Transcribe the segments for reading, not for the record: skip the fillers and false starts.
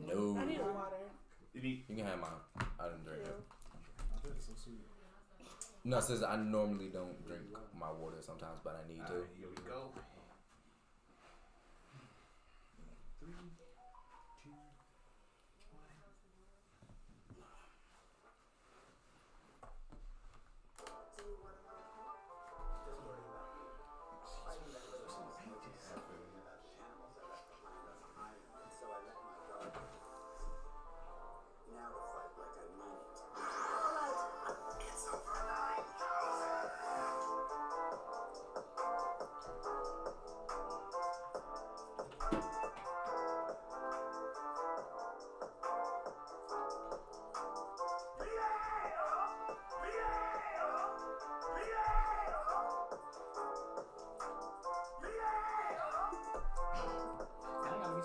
No. I need a water. You can have mine. I didn't drink it. I bet it's so sweet. No, since I normally don't drink my water sometimes, but I need to. Here we go. 3, 2, 1.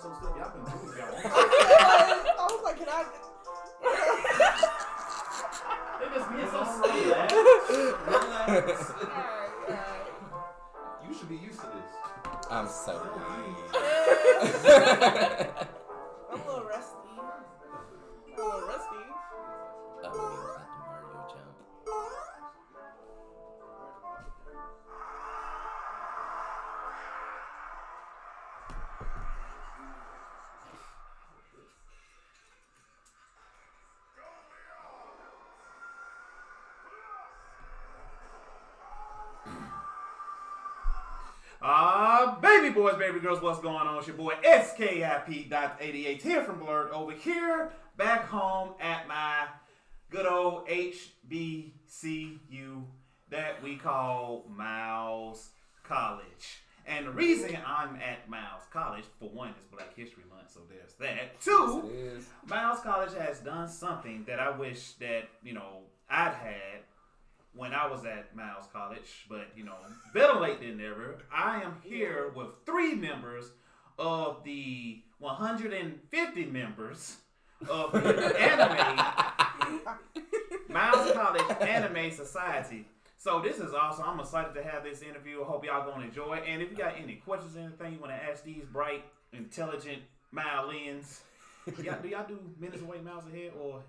So still, y'all been doing y'all. I was like, can I? They just being so silly. Relax. Alright. You should be used to this. I'm so I'm a little rusty. I don't even got the Mario jump. Baby boys, baby girls, what's going on? It's your boy SKIP.88 here from Blerd over here, back home at my good old HBCU that we call Miles College. And the reason I'm at Miles College, for one, is Black History Month, so there's that. Two, Yes, Miles College has done something that I wish that, I'd had when I was at Miles College, but better late than never. I am here with 3 members of the 150 members of the Miles College Anime Society. So this is awesome. I'm excited to have this interview. I hope y'all gonna enjoy it. And if you got any questions or anything you want to ask these bright, intelligent Mileans, do y'all do minutes away, miles ahead, or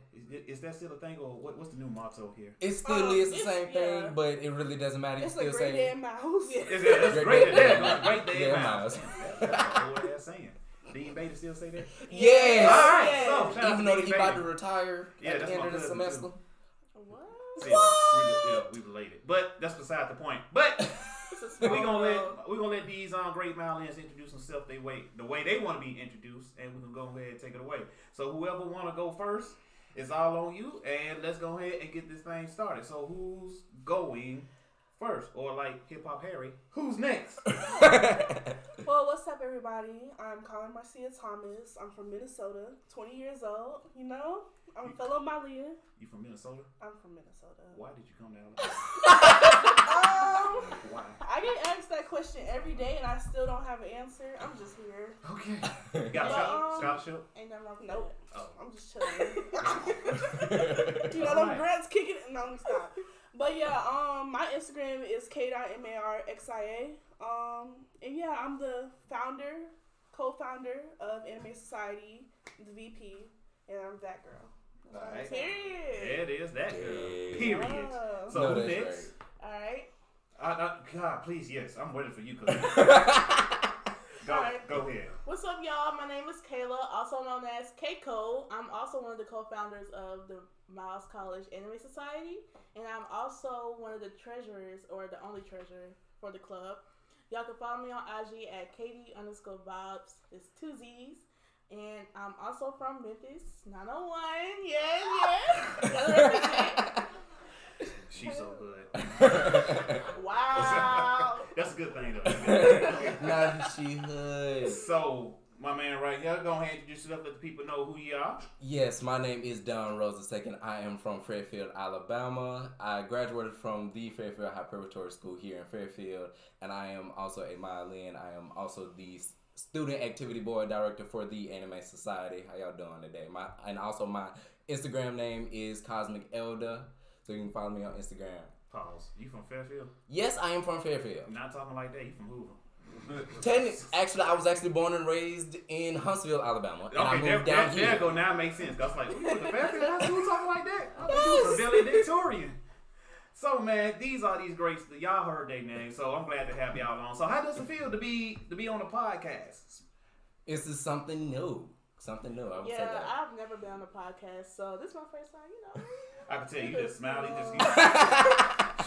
is that still a thing, or what's the new motto here? it still is the same thing, but it really doesn't matter. It's You a still great say day in Mouse. It's great day. Great day, Yeah, Miles. Miles. That's a whole ass saying. Dean Bader still say that? Yes. All right. Yes. So shout out Even to though Dean he about to Bader. retire Yeah, at that's the end my of the cousin, semester. too. What? See, we related, but that's beside the point. But we gonna let these great violins introduce themselves the way they want to be introduced, and we're gonna go ahead and take it away. So whoever want to go first, it's all on you, and let's go ahead and get this thing started. So who's going first, or like Hip Hop Harry, who's next? Well, what's up, everybody? I'm Colin Marcia Thomas. I'm from Minnesota, 20 years old. I'm a fellow Malian. You from Minnesota? I'm from Minnesota. Why did you come down? Why? I get asked that question every day, and I still don't have an answer. I'm just here. Okay. You got a scholarship? Ain't nothing wrong with that. Oh. I'm just chilling. Them grants kicking it. No, let me stop. But yeah, my Instagram is k.marxia. And yeah, I'm the co-founder of Anime Society, the VP, and I'm that girl. All right. Period. There it is, that girl. Yeah. Period. Oh. So No, who's that's next? Alright. God, please, yes. I'm waiting for you. Go ahead. What's up, y'all? My name is Kayla, also known as K-Code. I'm also one of the co-founders of the Miles College Anime Society, and I'm also one of the treasurers, or the only treasurer for the club. Y'all can follow me on IG at Katie_Vibes. It's 2 Z's. And I'm also from Memphis, 901. Yeah. She's so good. Wow. That's a good thing, though. Now she hood. So, my man right here, go ahead and introduce yourself, let the people know who you are. Yes, my name is Don Rose II. I am from Fairfield, Alabama. I graduated from the Fairfield High Preparatory School here in Fairfield, and I am also a Mylin. I am also the student activity board director for the Anime Society. How y'all doing today? My Instagram name is Cosmic Elder, so you can follow me on Instagram. Pause. You from Fairfield? Yes, I am from Fairfield. You're not talking like that. You from Hoover. Actually, I was actually born and raised in Huntsville, Alabama, and I moved down here. There go now. It makes sense. Cause like, we went to Fairfield High School talking like that. I think you was a valedictorian. So man, these are these greats. Y'all heard their names, so I'm glad to have y'all on. So how does it feel to be on a podcast? This is something new. Something new. I would say that. Yeah, I've never been on a podcast, so this is my first time. I can tell you just smile.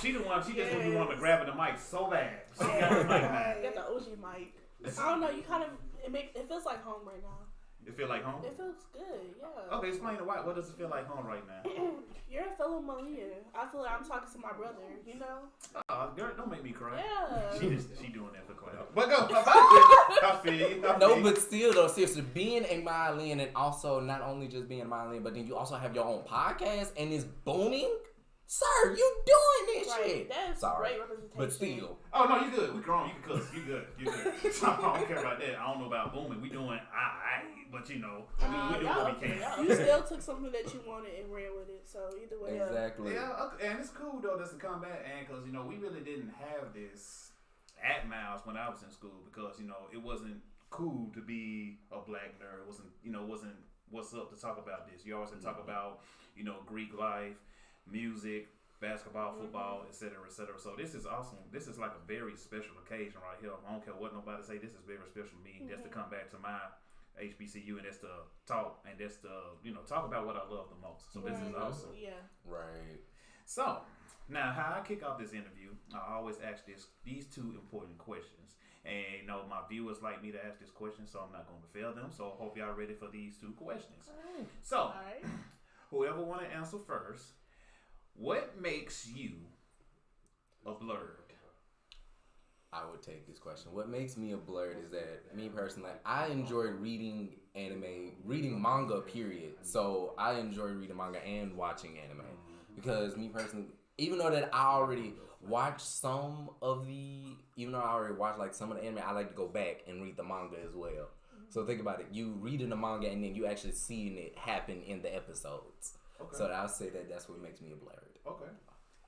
She the one. She just want you want to grab the mic so bad. She got the mic now. Got the OG mic. I don't know. You kind of it feels like home right now. It feel like home? It feels good, yeah. Okay, explain why. What does it feel like home right now? You're a fellow Millennial. I feel like I'm talking to my brother, you know? Oh, girl, don't make me cry. Yeah. She doing that for clout. But go. I feel you. No, but still though, seriously, being a Mylene and also not only just being a Mylene, but then you also have your own podcast and it's booming. Sir, you doing this shit. That's great representation. But still. Oh, no, you good. We grown. You can cuss. You good. I don't care about that. I don't know about booming. We doing but you know, we do what we can. You still took something that you wanted and ran with it. So either way. Exactly. Yeah, okay. And it's cool though just to come back and because, you know, we really didn't have this at Miles when I was in school because, you know, it wasn't cool to be a black nerd. It wasn't what's up to talk about this. You always had to talk about, you know, Greek life, music, basketball, football, etc., etc. So this is awesome. This is like a very special occasion right here. I don't care what nobody say. This is very special to me. Just to come back to my HBCU and that's to talk and that's to, you know, talk about what I love the most. So this is awesome. Yeah. Right. So now how I kick off this interview, I always ask these two important questions. And you know, my viewers like me to ask this question, so I'm not going to fail them. So I hope y'all ready for these two questions. So whoever want to answer first. What makes you a blerd? I would take this question. What makes me a blerd is that me personally, I enjoy reading anime, reading manga, period. So I enjoy reading manga and watching anime. Because me personally, even though I already watched some of the anime, I like to go back and read the manga as well. So think about it. You reading the manga and then you actually seeing it happen in the episodes. Okay. So I'll say that's what makes me a blerd. Okay.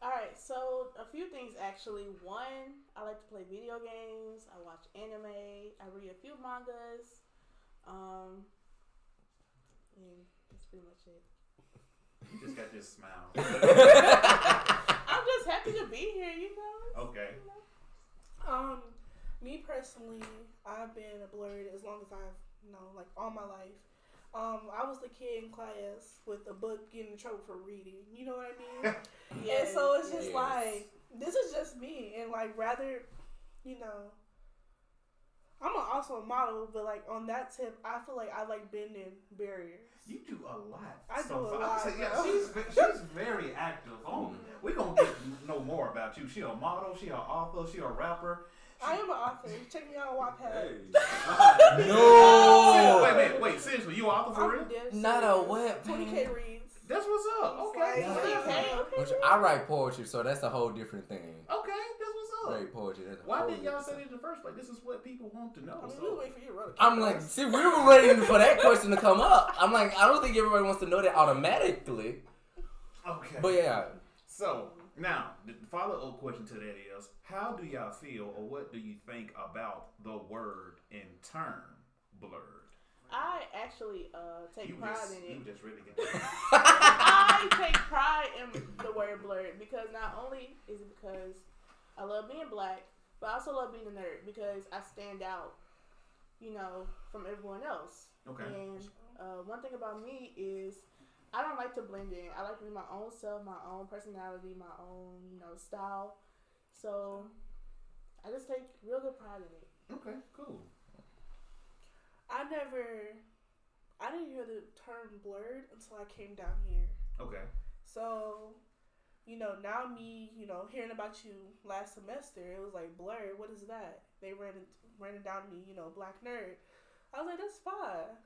Alright, so a few things actually. One, I like to play video games. I watch anime. I read a few mangas. And that's pretty much it. You just got this smile. I'm just happy to be here, you know? Okay. Me personally, I've been a blerd as long as I've known, like all my life. I was the kid in class with a book getting in trouble for reading. You know what I mean? And so it's just like, this is just me. And like, rather, you know, I'm also a model, but like on that tip, I feel like I like bending barriers. You do a lot. I do a lot. Yeah, she's very active. We're going to get to know more about you. She a model, she an author, she a rapper. I am an author. Check me out on Wattpad. No! Wait, seriously, you an author for real? Not a what? 20K reads. That's what's up. Okay. I write poetry, so that's a whole different thing. Okay, that's what's up. Write poetry. Why didn't y'all say it in the first place? This is what people want to know. I mean, we were waiting for you to write. I'm like, see, we were waiting for that question to come up. I'm like, I don't think everybody wants to know that automatically. Okay. But yeah. So, now, the follow-up question to that is, how do y'all feel or what do you think about the word and term blerd? I actually take pride in it. You just really get that. I take pride in the word blerd because not only is it because I love being black, but I also love being a nerd because I stand out, you know, from everyone else. Okay. And one thing about me is I don't like to blend in. I like to be my own self, my own personality, my own, you know, style. So I just take real good pride in it. Okay, cool. I didn't hear the term blerd until I came down here. Okay. So, you know, now me, you know, hearing about you last semester, it was like, blerd, what is that? They ran it down to me, you know, black nerd. I was like, that's fine.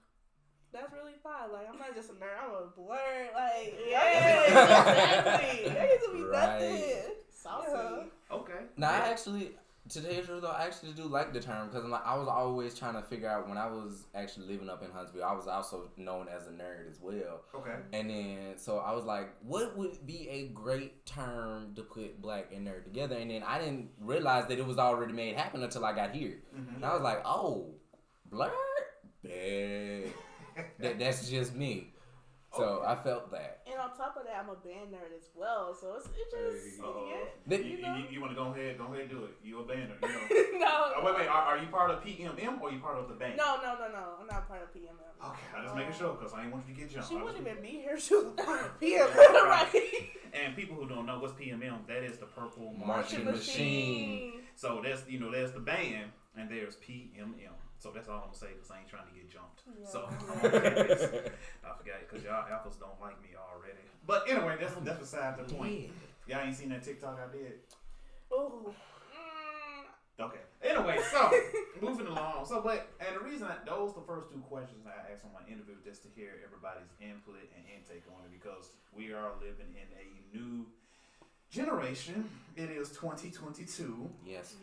That's really fine. Like, I'm not just a nerd. I'm a blerd. Like, exactly. There needs to be nothing. Saucy. Okay. Now, I actually, to tell you the truth, though, I actually do like the term because I was always trying to figure out when I was actually living up in Huntsville. I was also known as a nerd as well. Okay. And then so I was like, what would be a great term to put black and nerd together? And then I didn't realize that it was already made happen until I got here. Mm-hmm. And I was like, oh, Blerd, that's just me. So I felt that. And on top of that, I'm a band nerd as well. So it's just you want to go ahead and do it. You a band nerd, you know. No. Wait. Are you part of PMM or are you part of the band? No. I'm not part of PMM. Okay, I just making sure because I ain't want you to get jumped. She wouldn't even be here. She was part of PMM. Right. And people who don't know what's PMM, that is the Purple Marching Machine. So there's the band and there's PMM. So that's all I'm gonna say because I ain't trying to get jumped. Yeah. So I forgot because y'all apples don't like me already. But anyway, that's beside the point. Y'all ain't seen that TikTok I did? Oh. Okay. Anyway, so moving along. So, and the reason those the first two questions I asked on my interview just to hear everybody's input and intake on it because we are living in a new generation. It is 2022. Yes,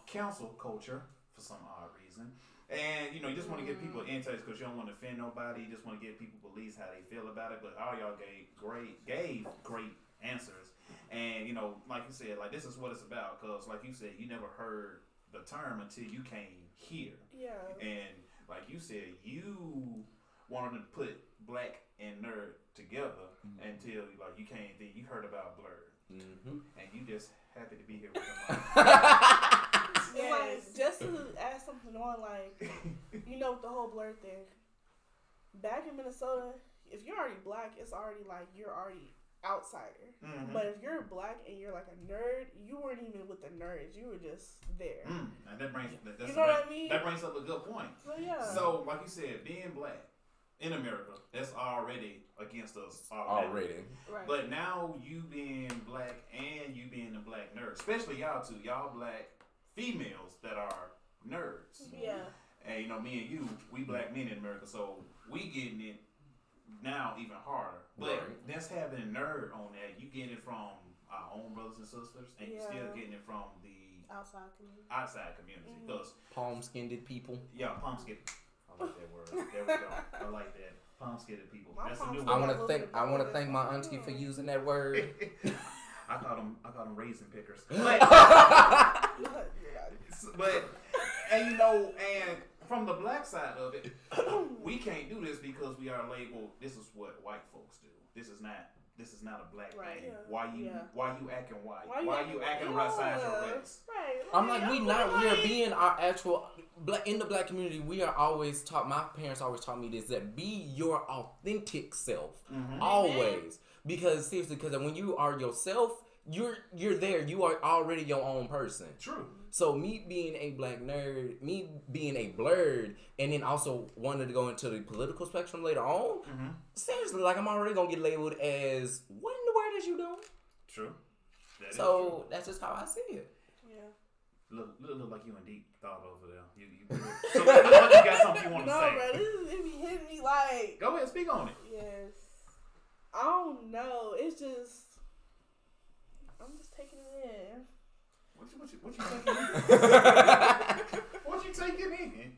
Council culture for some odd reason. And, you just want to get people insights because you don't want to offend nobody. You just want to get people beliefs how they feel about it. But all y'all gave great answers. And, like you said, like, this is what it's about. Because, like you said, you never heard the term until you came here. Yeah. And, like you said, you wanted to put black and nerd together until, like, you came, then you heard about Blerd. Mm-hmm. And you just happy to be here with them. Yes. Like, just to add something on, like, with the whole Blerd thing. Back in Minnesota, if you're already black, it's already like you're already outsider. Mm-hmm. But if you're black and you're like a nerd, you weren't even with the nerds. You were just there. And that brings what I mean? That brings up a good point. So yeah. So like you said, being black in America, that's already against us already. Right. But now you being black and you being a black nerd, especially y'all two, y'all black females that are nerds. Yeah. And me and you, we black men in America, so we getting it now even harder. But that's having a nerd on that. You getting it from our own brothers and sisters, and you still getting it from the outside community. Because palm-skinned people. Yeah, palm-skinned. I like that word. There we go. I like that. Palm-skinned people. That's a new word. I want to thank my auntie for using that word. I call them raisin pickers. But and from the black side of it, we can't do this because we are labeled. This is what white folks do. This is not a black thing. Yeah. Why you acting white? Why you acting outside your race? Right. I'm like, we are being our actual in the black community. We are always taught. My parents always taught me this: that be your authentic self always. Because seriously, when you are yourself, you're there. You are already your own person. True. So me being a black nerd, me being a Blerd, and then also wanted to go into the political spectrum later on. Mm-hmm. Seriously, like I'm already gonna get labeled as what in the world is you doing? True. So that's just how I see it. Yeah. Look like you in deep thought over there. So you got something you want to say? No, bro, it be hitting me like. Go ahead, speak on it. Yes. I don't know. It's just I'm just taking it in. What you taking in? What you taking in?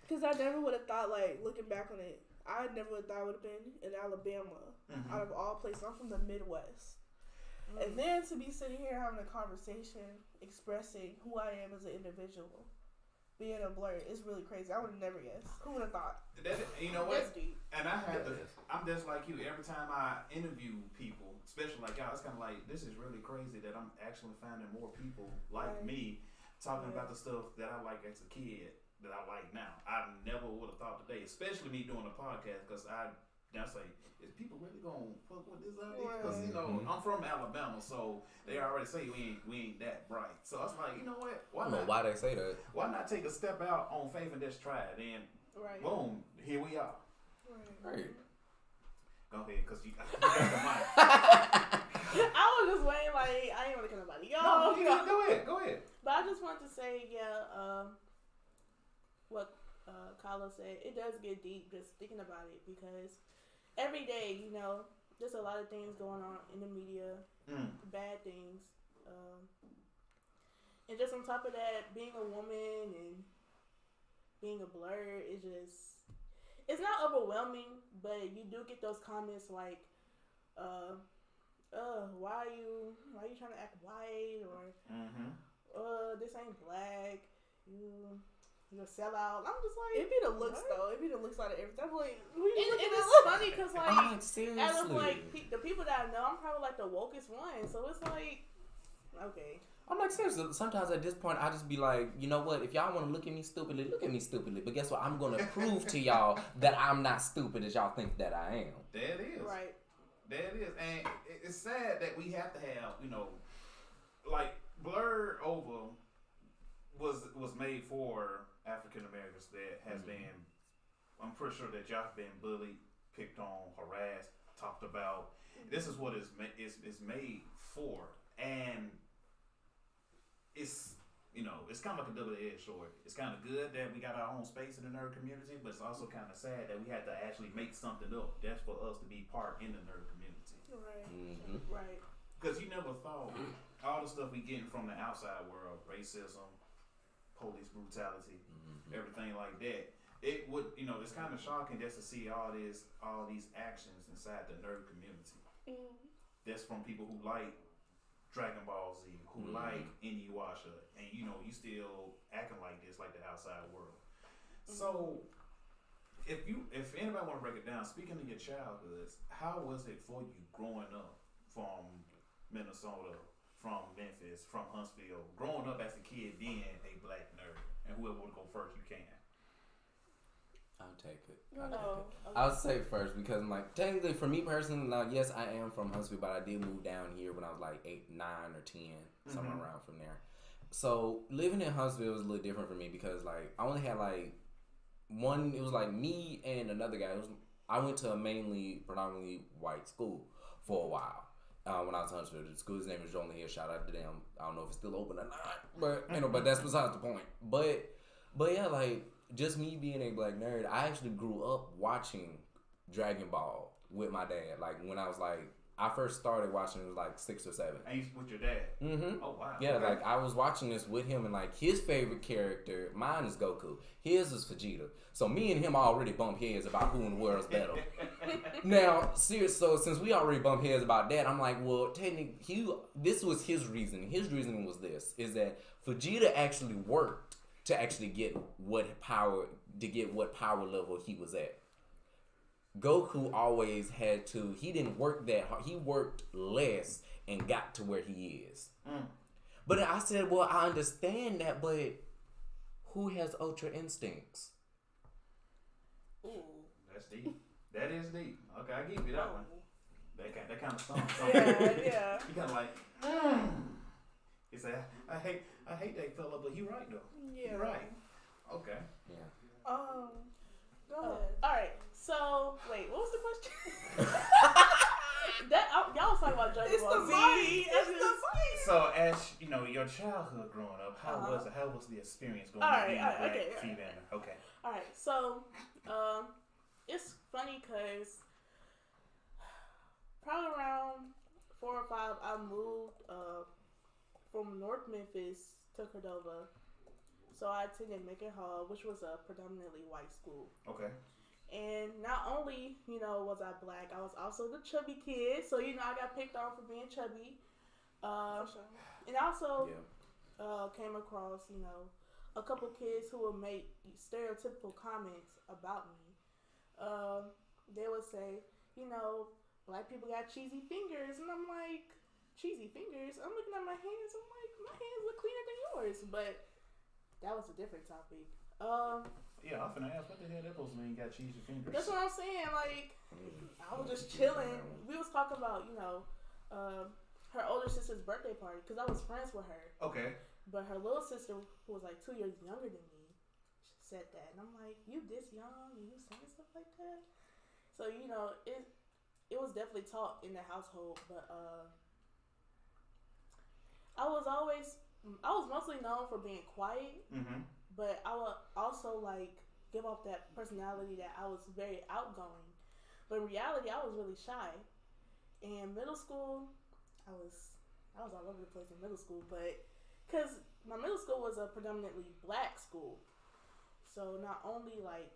Because I never would have thought, like, looking back on it, I never would have thought it would have been in Alabama, out of all places. I'm from the Midwest. And then to be sitting here having a conversation, expressing who I am as an individual, being a Blerd, is really crazy. I would have never guessed. Who would have thought? You know what? That's deep. And I'm just like you. Every time I interview people, especially like y'all, it's kind of like, this is really crazy that I'm actually finding more people like me talking about the stuff that I like as a kid that I like now. I never would have thought today, especially me doing a podcast, because I say, is people really gonna fuck with this idea? Because I'm from Alabama, so they already say we ain't that bright. So I was like, you know what? I don't know why they say that. Why not take a step out on faith and just try it? And boom, here we are. Right. Go ahead, because you got the mic. I was just waiting, like, I ain't want to kill nobody. Go ahead. But I just want to say, what Kyla said, it does get deep just thinking about it, because every day, there's a lot of things going on in the media, bad things. And just on top of that, being a woman and being a blerd is just, it's not overwhelming, but you do get those comments like, why are you trying to act white, or this ain't black, you're a sellout. I'm just like, it be the looks though. It be the looks out of everything. I'm like, and it's funny because like, out of like the people that I know, I'm probably like the wokest one. So it's like, okay. I'm like, seriously, sometimes at this point, I just be like, you know what? If y'all want to look at me stupidly, look at me stupidly. But guess what? I'm going to prove to y'all that I'm not stupid as y'all think that I am. There it is. Right. There it is. And it's sad that we have to have, like, Blerd Over was made for African Americans that has been, I'm pretty sure that y'all have been bullied, picked on, harassed, talked about. This is what it's made for. And it's kind of like a double-edged sword. It's kind of good that we got our own space in the nerd community, but it's also kind of sad that we had to actually make something up just for us to be part in the nerd community. Right. Mm-hmm. Right. Because you never thought all the stuff we getting from the outside world, racism, police brutality, everything like that. It would, it's kind of shocking just to see all these actions inside the nerd community. That's from people who like Dragon Ball Z, who like Inuyasha, and you still acting like this, like the outside world. So, if anybody want to break it down, speaking of your childhoods, how was it for you growing up from Minnesota, from Memphis, from Huntsville, growing up as a kid being a black nerd? And whoever want to go first, you can. I'll take it. Okay. I'll say first because I'm like, technically for me personally, now yes, I am from Huntsville, but I did move down here when I was like 8, 9, or 10, somewhere around from there. So living in Huntsville was a little different for me because like I only had like one. It was like me and another guy. I went to a predominantly white school for a while. When I was in Huntsville, the school's name is Jonah Hill. Shout out to them. I don't know if it's still open or not, but but that's besides the point. But yeah, like just me being a black nerd, I actually grew up watching Dragon Ball with my dad. Like when I was like, I first started watching it was like 6 or 7. And you with your dad? Mm-hmm. Oh wow. Yeah, like I was watching this with him, and like his favorite character, mine is Goku. His is Vegeta. So me and him already bump heads about who in the world's better. Now, serious. So since we already bump heads about that, I'm like, well, technically, this was his reasoning. His reasoning was this: is that Vegeta actually worked to actually get what power level he was at. Goku always had to. He didn't work that hard. He worked less and got to where he is. But I said, well, I understand that, but who has ultra instincts? Ooh. That's deep. That is deep. Okay, I give you that one. That kind of song. Yeah. You kind of like, He said, I hate that fella, but he right though. Yeah. He right. Okay. Yeah. Go ahead. All right. So wait, what was the question? Y'all was talking about Dragon It's Ball the Z. fight. It's the fight. So as your childhood growing up, how was the experience going up being a black female? Okay. All right. So it's funny because probably around 4 or 5, I moved from North Memphis to Cordova. So I attended Macon Hall, which was a predominantly white school. Okay. And not only, was I black, I was also the chubby kid. So, I got picked on for being chubby. And I also came across, a couple kids who would make stereotypical comments about me. They would say, black people got cheesy fingers. And I'm like, cheesy fingers? I'm looking at my hands. I'm like, my hands look cleaner than yours. But that was a different topic. Yeah, I'm finna ask what the hell that supposed to mean, got cheesy fingers? That's what I'm saying. Like, I was just chilling. We was talking about, her older sister's birthday party because I was friends with her. Okay. But her little sister, who was like 2 years younger than me, said that. And I'm like, you this young and you saying stuff like that? So, it was definitely talked in the household. But I was mostly known for being quiet. Mm-hmm. But I would also give off that personality that I was very outgoing. But in reality, I was really shy. In middle school, I was all over the place in middle school. But because my middle school was a predominantly black school. So not only like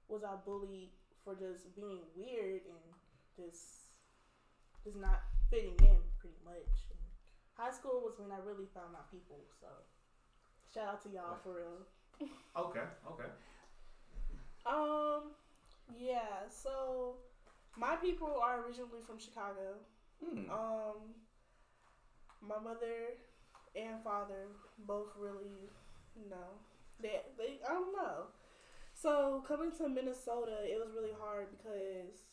was I bullied for just being weird and just not fitting in pretty much. And high school was when I really found my people. So shout out to y'all for real. Okay. Yeah, so my people are originally from Chicago. My mother and father both really, they I don't know. So coming to Minnesota, it was really hard because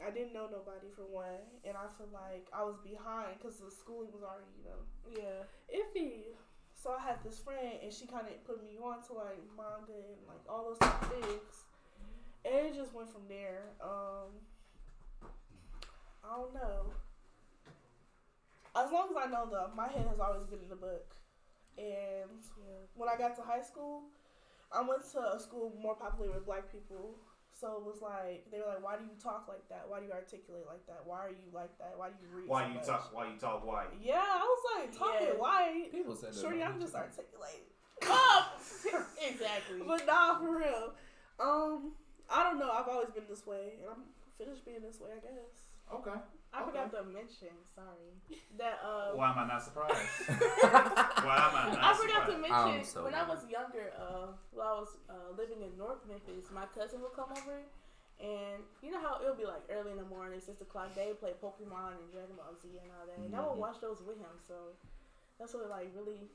I didn't know nobody for one, and I feel like I was behind because the schooling was already, iffy. So I had this friend, and she kind of put me on to like manga and like all those type of things. And it just went from there. I don't know. As long as I know, though, my head has always been in the book. And when I got to high school, I went to a school more popular with black people. So it was like, they were like, why do you talk like that? Why do you articulate like that? Why are you like that? Why do you read Why so you much? talk white? Yeah, I was like, talking white. People said that. Shorty, I'm just articulating. Exactly. But nah, for real. I don't know. I've always been this way, and I'm finished being this way, I guess. Okay. I forgot to mention, that Why am I not surprised? I forgot to mention when I glad. was younger, while I was living in North Memphis, my cousin would come over, and you know how it would be like early in the morning, 6 o'clock, they would play Pokemon and Dragon Ball Z and all that, and I would watch those with him. So that's what like really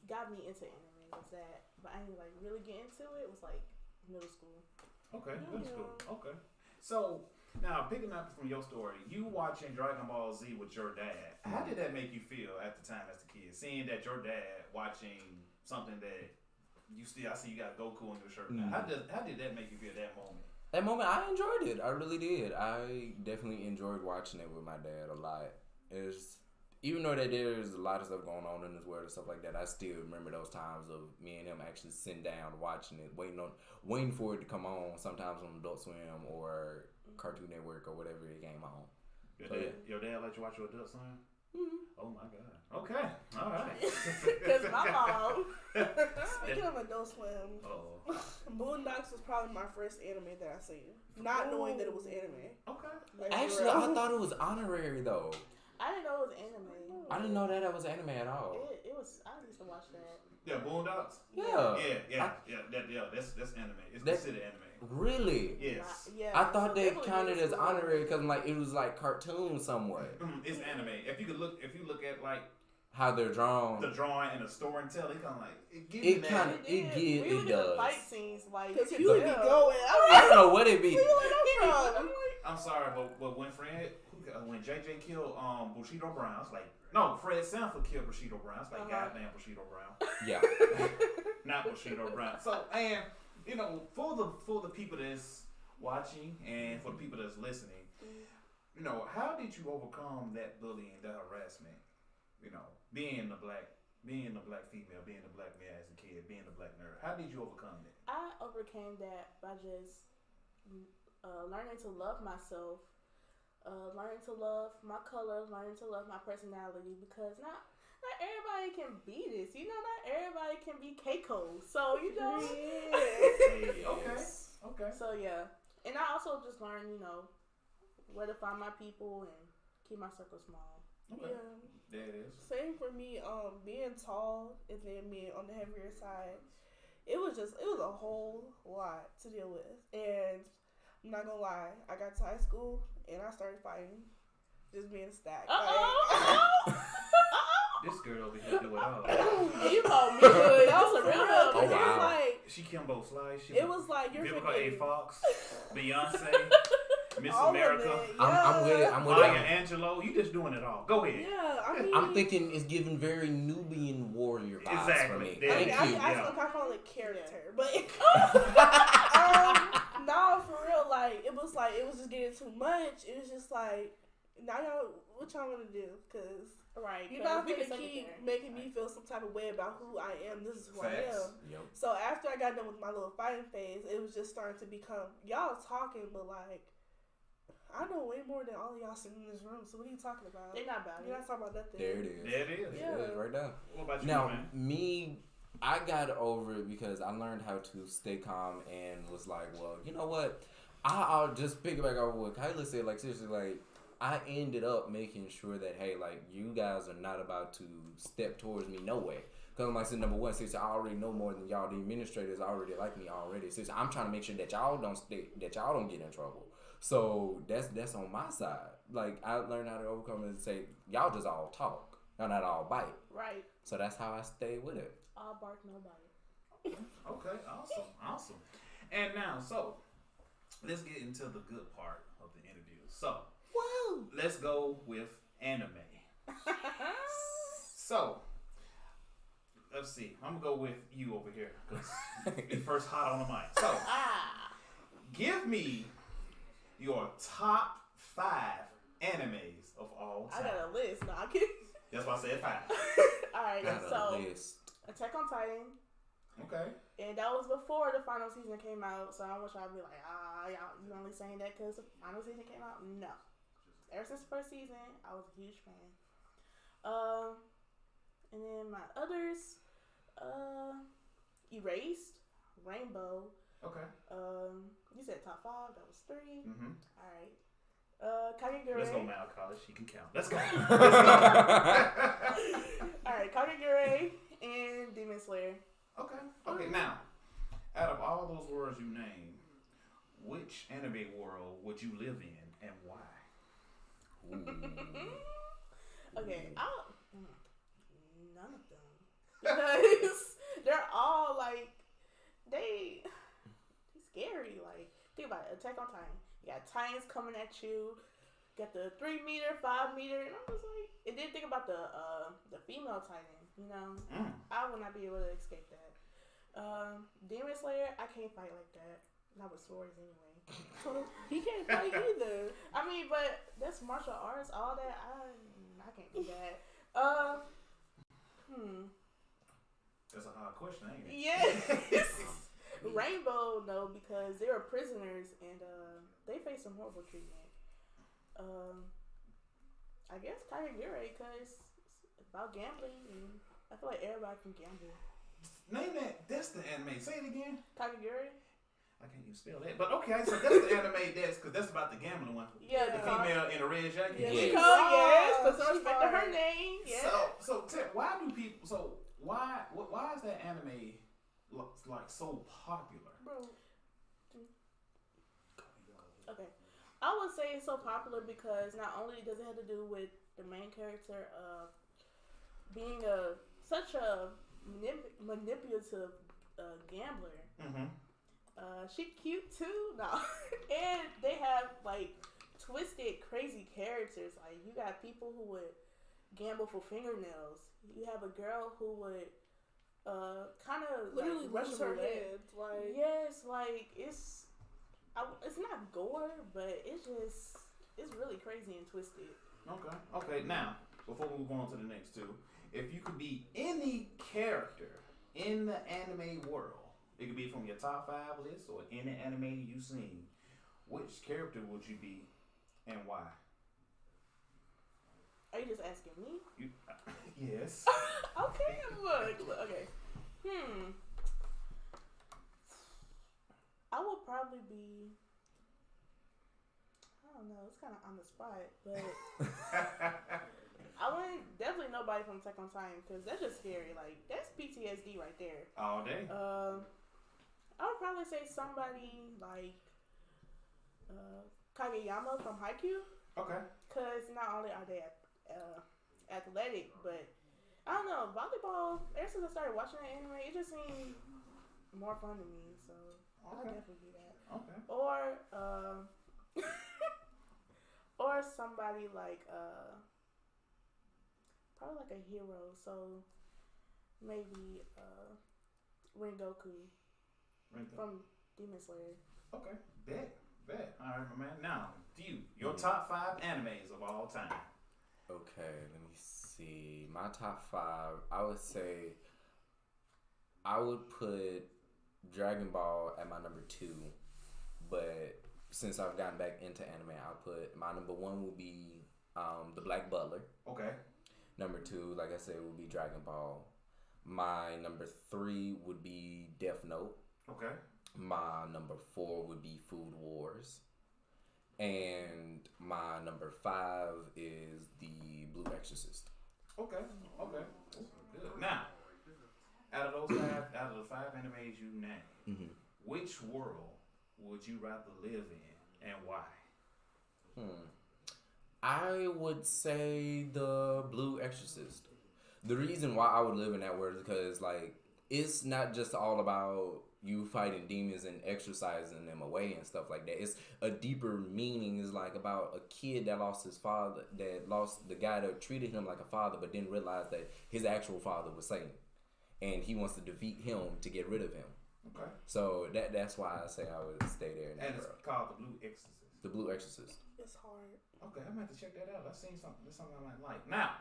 got me into anime was that, but I didn't like really get into it. It was like middle school. Okay, middle school. Okay. So now picking up from your story, you watching Dragon Ball Z with your dad. How did that make you feel at the time as a kid? Seeing that your dad watching something that you still, I see you got Goku on your shirt now. How did that make you feel that moment? That moment, I enjoyed it. I really did. I definitely enjoyed watching it with my dad a lot. Even though that there's a lot of stuff going on in this world and stuff like that, I still remember those times of me and him actually sitting down watching it, waiting for it to come on. Sometimes on Adult Swim or Cartoon Network or whatever it came on. Your dad let you watch your Adult Swim? Mm-hmm. Oh my God. Okay. All right. Because my mom. Speaking of Adult Swim, Boondocks was probably my first anime that I seen. Not knowing that it was anime. Okay. Like, Actually, I thought it was honorary though. I didn't know it was anime. I didn't know that was anime at all. It was. I used to watch that. Yeah, Boondocks. Yeah. That's anime. It's considered anime. Really? Yes. Yeah. I thought they counted as honorary because like it was like cartoon somewhat. It's anime. If you look at like how they're drawn, the drawing and the storytelling, it kind of like it does. The fight scenes like Because you would be going. I don't know what it be. I'm sorry, but when JJ killed Bushido Brown, it's like no, Fred Sanford killed Bushido Brown. It's like goddamn Bushido Brown. Yeah. Not Bushido Brown. So and for the people that's watching and for the people that's listening, how did you overcome that bullying, that harassment? Being the black female, being the black man as a kid, being the black nerd. How did you overcome it? I overcame that by just learning to love myself, learning to love my color, learning to love my personality, because not everybody can be this. Not everybody can be Keiko. So Okay. So yeah, and I also just learned where to find my people and keep my circle small. Okay. Yeah. There it is. Same for me. Being tall and then being on the heavier side, it was a whole lot to deal with. And I'm not gonna lie, I got to high school and I started fighting, just being stacked. This girl over here do it all. You called me good. That was a real Oh, It was wow. like She Kimbo Slice. it was like you're Vivica A. freaking Fox, Beyonce, Miss all of America, it. I'm with it. Maya Angelou. You just doing it all. Go ahead. Yeah, I mean, I'm thinking it's giving very Nubian warrior vibes Exactly. for me. Yeah. Thank you. I call it character, but no, for real. Like it was just getting too much. It was just like, now y'all, what y'all want to do? Because you're not gonna keep making me feel some type of way about who I am. This is who I am. Yep. So after I got done with my little fighting phase, it was just starting to become y'all talking, but like I know way more than all of y'all sitting in this room. So what are you talking about? They're not about You're it. not talking about nothing. There it is. There it is. Yeah. It is right now. What about you, Now, man? me, I got over it because I learned how to stay calm and was like, well, you know what? I'll just pick it back over what Kyla said. Like, seriously, like, I ended up making sure that, hey, like, you guys are not about to step towards me no way. Because I'm like, so number one, since I already know more than y'all, the administrators already like me already. Since I'm trying to make sure that y'all don't get in trouble. So that's on my side. Like, I learned how to overcome it and say, y'all just all talk. Y'all not all bite. Right. So that's how I stay with it. All bark, no bite. Okay, awesome. And now, so let's get into the good part of the interview. So, let's go with anime. So, let's see. I'm gonna go with you over here because you're first hot on the mic. So, give me your top 5 animes of all time. I got a list. No, I'm kidding. That's why I said 5. Alright, Got a so list. Attack on Titan. Okay. And that was before the final season came out, so I want y'all to be like, y'all, you only saying that because the final season came out? No. Ever since the first season, I was a huge fan. And then my others, Erased, Rainbow. Okay. You said top 5, that was 3. Mm-hmm. Alright. Kagegure. Let's go, Mal College. She can count. Let's go. Alright, Kagegure and Demon Slayer. Okay. Now, out of all those words you named, which anime world would you live in and why? Okay, none of them. Because they're all like, they scary. Like, think about it. Attack on Titan. You got Titans coming at you. Got the 3 meter, 5 meter, and I was like, and then think about the female Titan. You know, I would not be able to escape that. Demon Slayer, I can't fight like that. Not with swords anyway. He can't fight either. I mean, but that's martial arts, all that. I can't do that. That's a hard question, ain't it? Yes. Rainbow, no, because they were prisoners and they faced some horrible treatment. I guess Kagegure, because it's about gambling, and I feel like everybody can gamble. Name that. That's the anime. Say it again. Kagegure? I can't even spell that. But okay, so that's the anime. Because that's about the gambling one. Yeah, The female in a red jacket. Yeah. Yeah. Yes, put some She respect to her hard. name. Yes. So Tip, why do people? So why is that anime like so popular? Bro. Okay. I would say it's so popular because not only does it have to do with the main character being such a manipulative gambler. Mm-hmm. She cute too, no. And they have like twisted, crazy characters. Like you got people who would gamble for fingernails. You have a girl who would kind of Literally like, lose Russian her roulette. head. Like, Yes, like it's not gore, but it's really crazy and twisted. Okay. Now, before we move on to the next two, if you could be any character in the anime world, it could be from your top 5 list or any anime you've seen, which character would you be and why? Are you just asking me? Yes. Okay, look. Okay. I would probably be. I don't know. It's kind of on the spot, but I wouldn't definitely nobody from Attack on Titan because that's just scary. Like that's PTSD right there. All day. I would probably say somebody like Kageyama from Haikyuu. Okay. Because not only are they athletic, but I don't know, volleyball, ever since I started watching that anime, it just seemed more fun to me. So I'll definitely do that. Okay. Or somebody like probably like a hero. So maybe Rengoku from Demon Slayer. Okay. Bet. All right, my man. Now, your top 5 animes of all time. Okay, let me see. My top 5, I would say I would put Dragon Ball at my number 2, but since I've gotten back into anime, I'll put my number 1 will be The Black Butler. Okay. Number 2, like I said, would be Dragon Ball. My number 3 would be Death Note. Okay. My number 4 would be Food Wars. And my number 5 is The Blue Exorcist. Okay. Good. Now, out of the 5 animes you named, which world would you rather live in and why? I would say The Blue Exorcist. The reason why I would live in that world is because, like, it's not just all about you fighting demons and exorcising them away and stuff like that. It's a deeper meaning. It's like about a kid that lost his father, that lost the guy that treated him like a father, but didn't realize that his actual father was Satan, and he wants to defeat him to get rid of him. Okay. So that's why I say I would stay there. And it's called The Blue Exorcist. The Blue Exorcist. It's hard. Okay, I'm gonna have to check that out. I've seen something. That's something I might like. Now,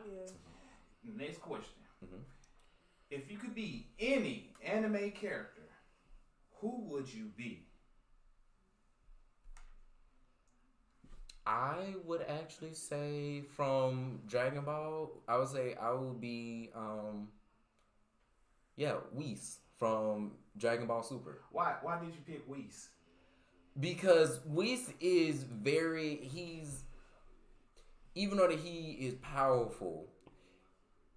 next question. If you could be any anime character, who would you be? I would actually say from Dragon Ball, I would say I would be, Whis from Dragon Ball Super. Why did you pick Whis? Because Whis is even though that he is powerful,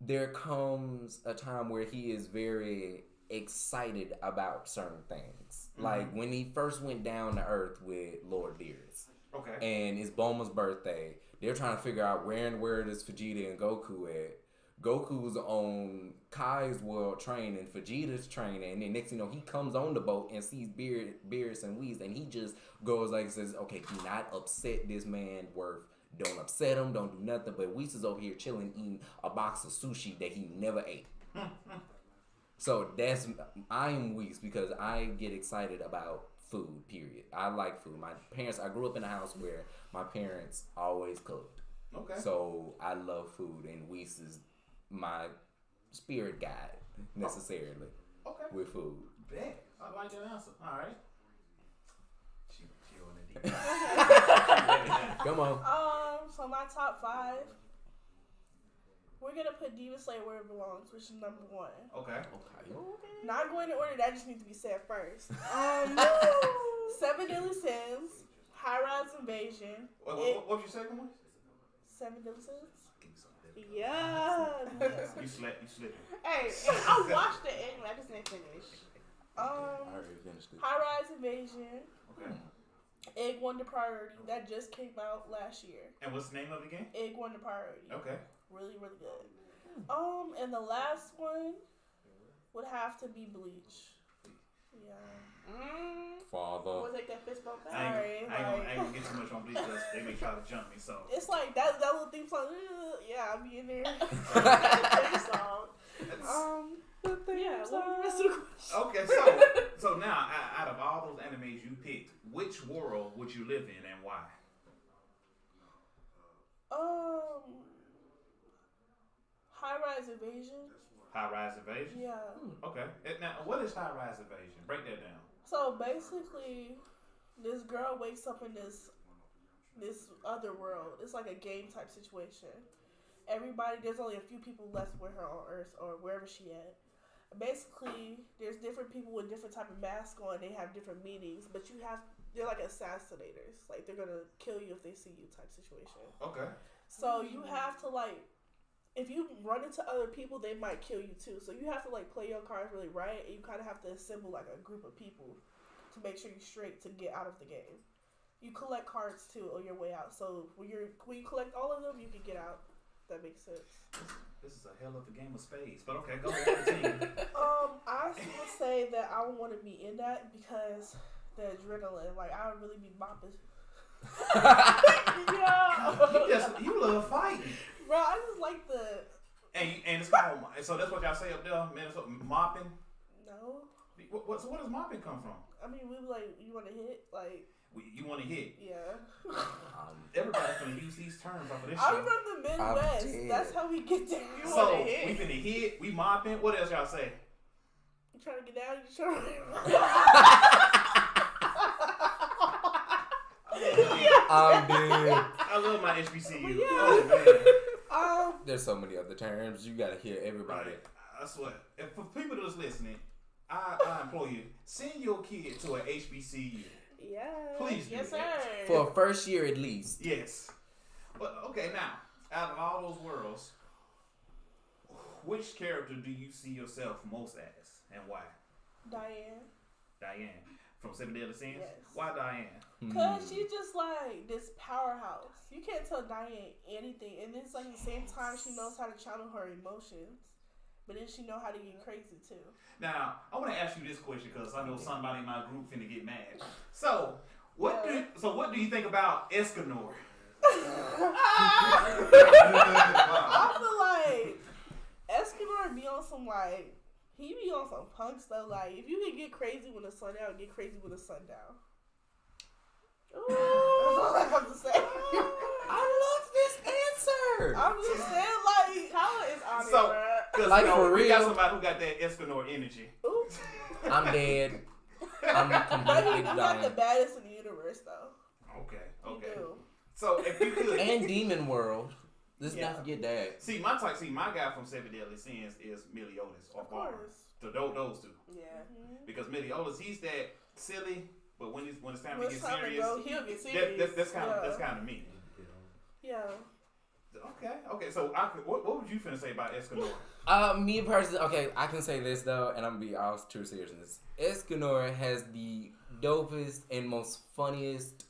there comes a time where he is very excited about certain things. Like when he first went down to Earth with Lord Beerus. Okay. And it's Bulma's birthday. They're trying to figure out where in the world is Vegeta and Goku at. Goku's on Kai's world training, Vegeta's training, and then next thing you know, he comes on the boat and sees Beerus and Whis, and he just goes like says, okay, do not upset this man worth. Don't upset him, don't do nothing. But Whis is over here chilling, eating a box of sushi that he never ate. So I am Whis because I get excited about food, period. I like food. I grew up in a house where my parents always cooked. Okay. So I love food, and Whis is my spirit guide, necessarily. Okay. With food. Bet. I like that answer. All right. She on the deep. Come on. So my top 5, we're gonna put Demon Slayer where it belongs, which is number 1. Okay. Not going in order. That just needs to be said first. 7 Deadly Sins, High Rise Invasion. What was your second one? 7 Deadly Sins. Yeah. You slipped. Hey, I watched the anime. I just didn't finish. I already finished it. High Rise Invasion. Okay. Egg Wonder Priority. That just came out last year. And what's the name of the game? Egg Wonder Priority. Okay. Really, really good. And the last one would have to be Bleach. Yeah. Father. We'll take that fist bump back. I ain't gonna get too much on Bleach because they may try to jump me. So it's like that little theme song. Yeah, I'll be in there. Theme song. Yeah. What was the rest of the question? Okay, so now out of all those animes you picked, which world would you live in and why? High Rise Invasion. High Rise Invasion? Yeah. Okay. Now, what is High Rise Invasion? Break that down. So basically, this girl wakes up in this other world. It's like a game type situation. There's only a few people left with her on Earth or wherever she at. Basically, there's different people with different type of masks on. They have different meanings, but they're like assassinators. Like they're gonna kill you if they see you type situation. Okay. So you have to if you run into other people, they might kill you too. So you have to play your cards really right, and you kind of have to assemble like a group of people to make sure you're straight to get out of the game. You collect cards too on your way out. So when you collect all of them, you can get out. That makes sense. This is a hell of a game of spades. But okay, go ahead. I would say that I would want to be in that because the adrenaline. Like I would really be mopping. Yeah. You love fighting. Bro, I just like the. And it's called. So that's what y'all say up there, man. So mopping. No. So where does mopping come from? I mean, we like you want to hit You want to hit? Yeah. Everybody's gonna use these terms off of this I'm show. from the Midwest. That's how we get there. You So want to hit. we finna hit. We mopping. What else y'all say? You trying to get down? You trying to? I'm dead. I love my HBCU. Yeah. Oh man. There's so many other terms. You gotta hear everybody. I swear. If for people that's listening, I implore you, send your kid to an HBCU. Yeah. Please do. Yes, sir. For a first year at least. Yes. But okay, now, out of all those worlds, which character do you see yourself most as, and why? Diane. Diane from Seven Deadly Sins. Yes. Why Diane? Cause she's just like this powerhouse. You can't tell Diane anything, and it's like at the same time she knows how to channel her emotions, but then she know how to get crazy too. Now, I want to ask you this question because I know somebody in my group finna get mad. So, what do you think about Escanor? I feel like Escanor be on some like he be on some punk stuff. Like if you can get crazy when the sun out, get crazy when the sun down. Ooh, that's all I have to say. I love this answer. I'm just saying, like, Tyler is on So, it, because Like, you know, for we got real? somebody who got that Escanor energy. ooh. I'm dead. I'm But completely you got the dying. baddest in the universe, though. Okay, You okay. do. So if you could, And Demon World. Let's Yeah. not forget that. see my guy from Seven Deadly Sins is Meliodas or Of Barber. course. So those two, Yeah. because Meliodas he's that silly, but when it's time When to it's get time to serious, go, he'll get serious. that's kind of Yeah. that's kind of me. Yeah. Okay. So what would you finna say about Escanor? Me personally, okay, I can say this though, and I'm gonna be all true seriousness. Escanor has the dopest and most funniest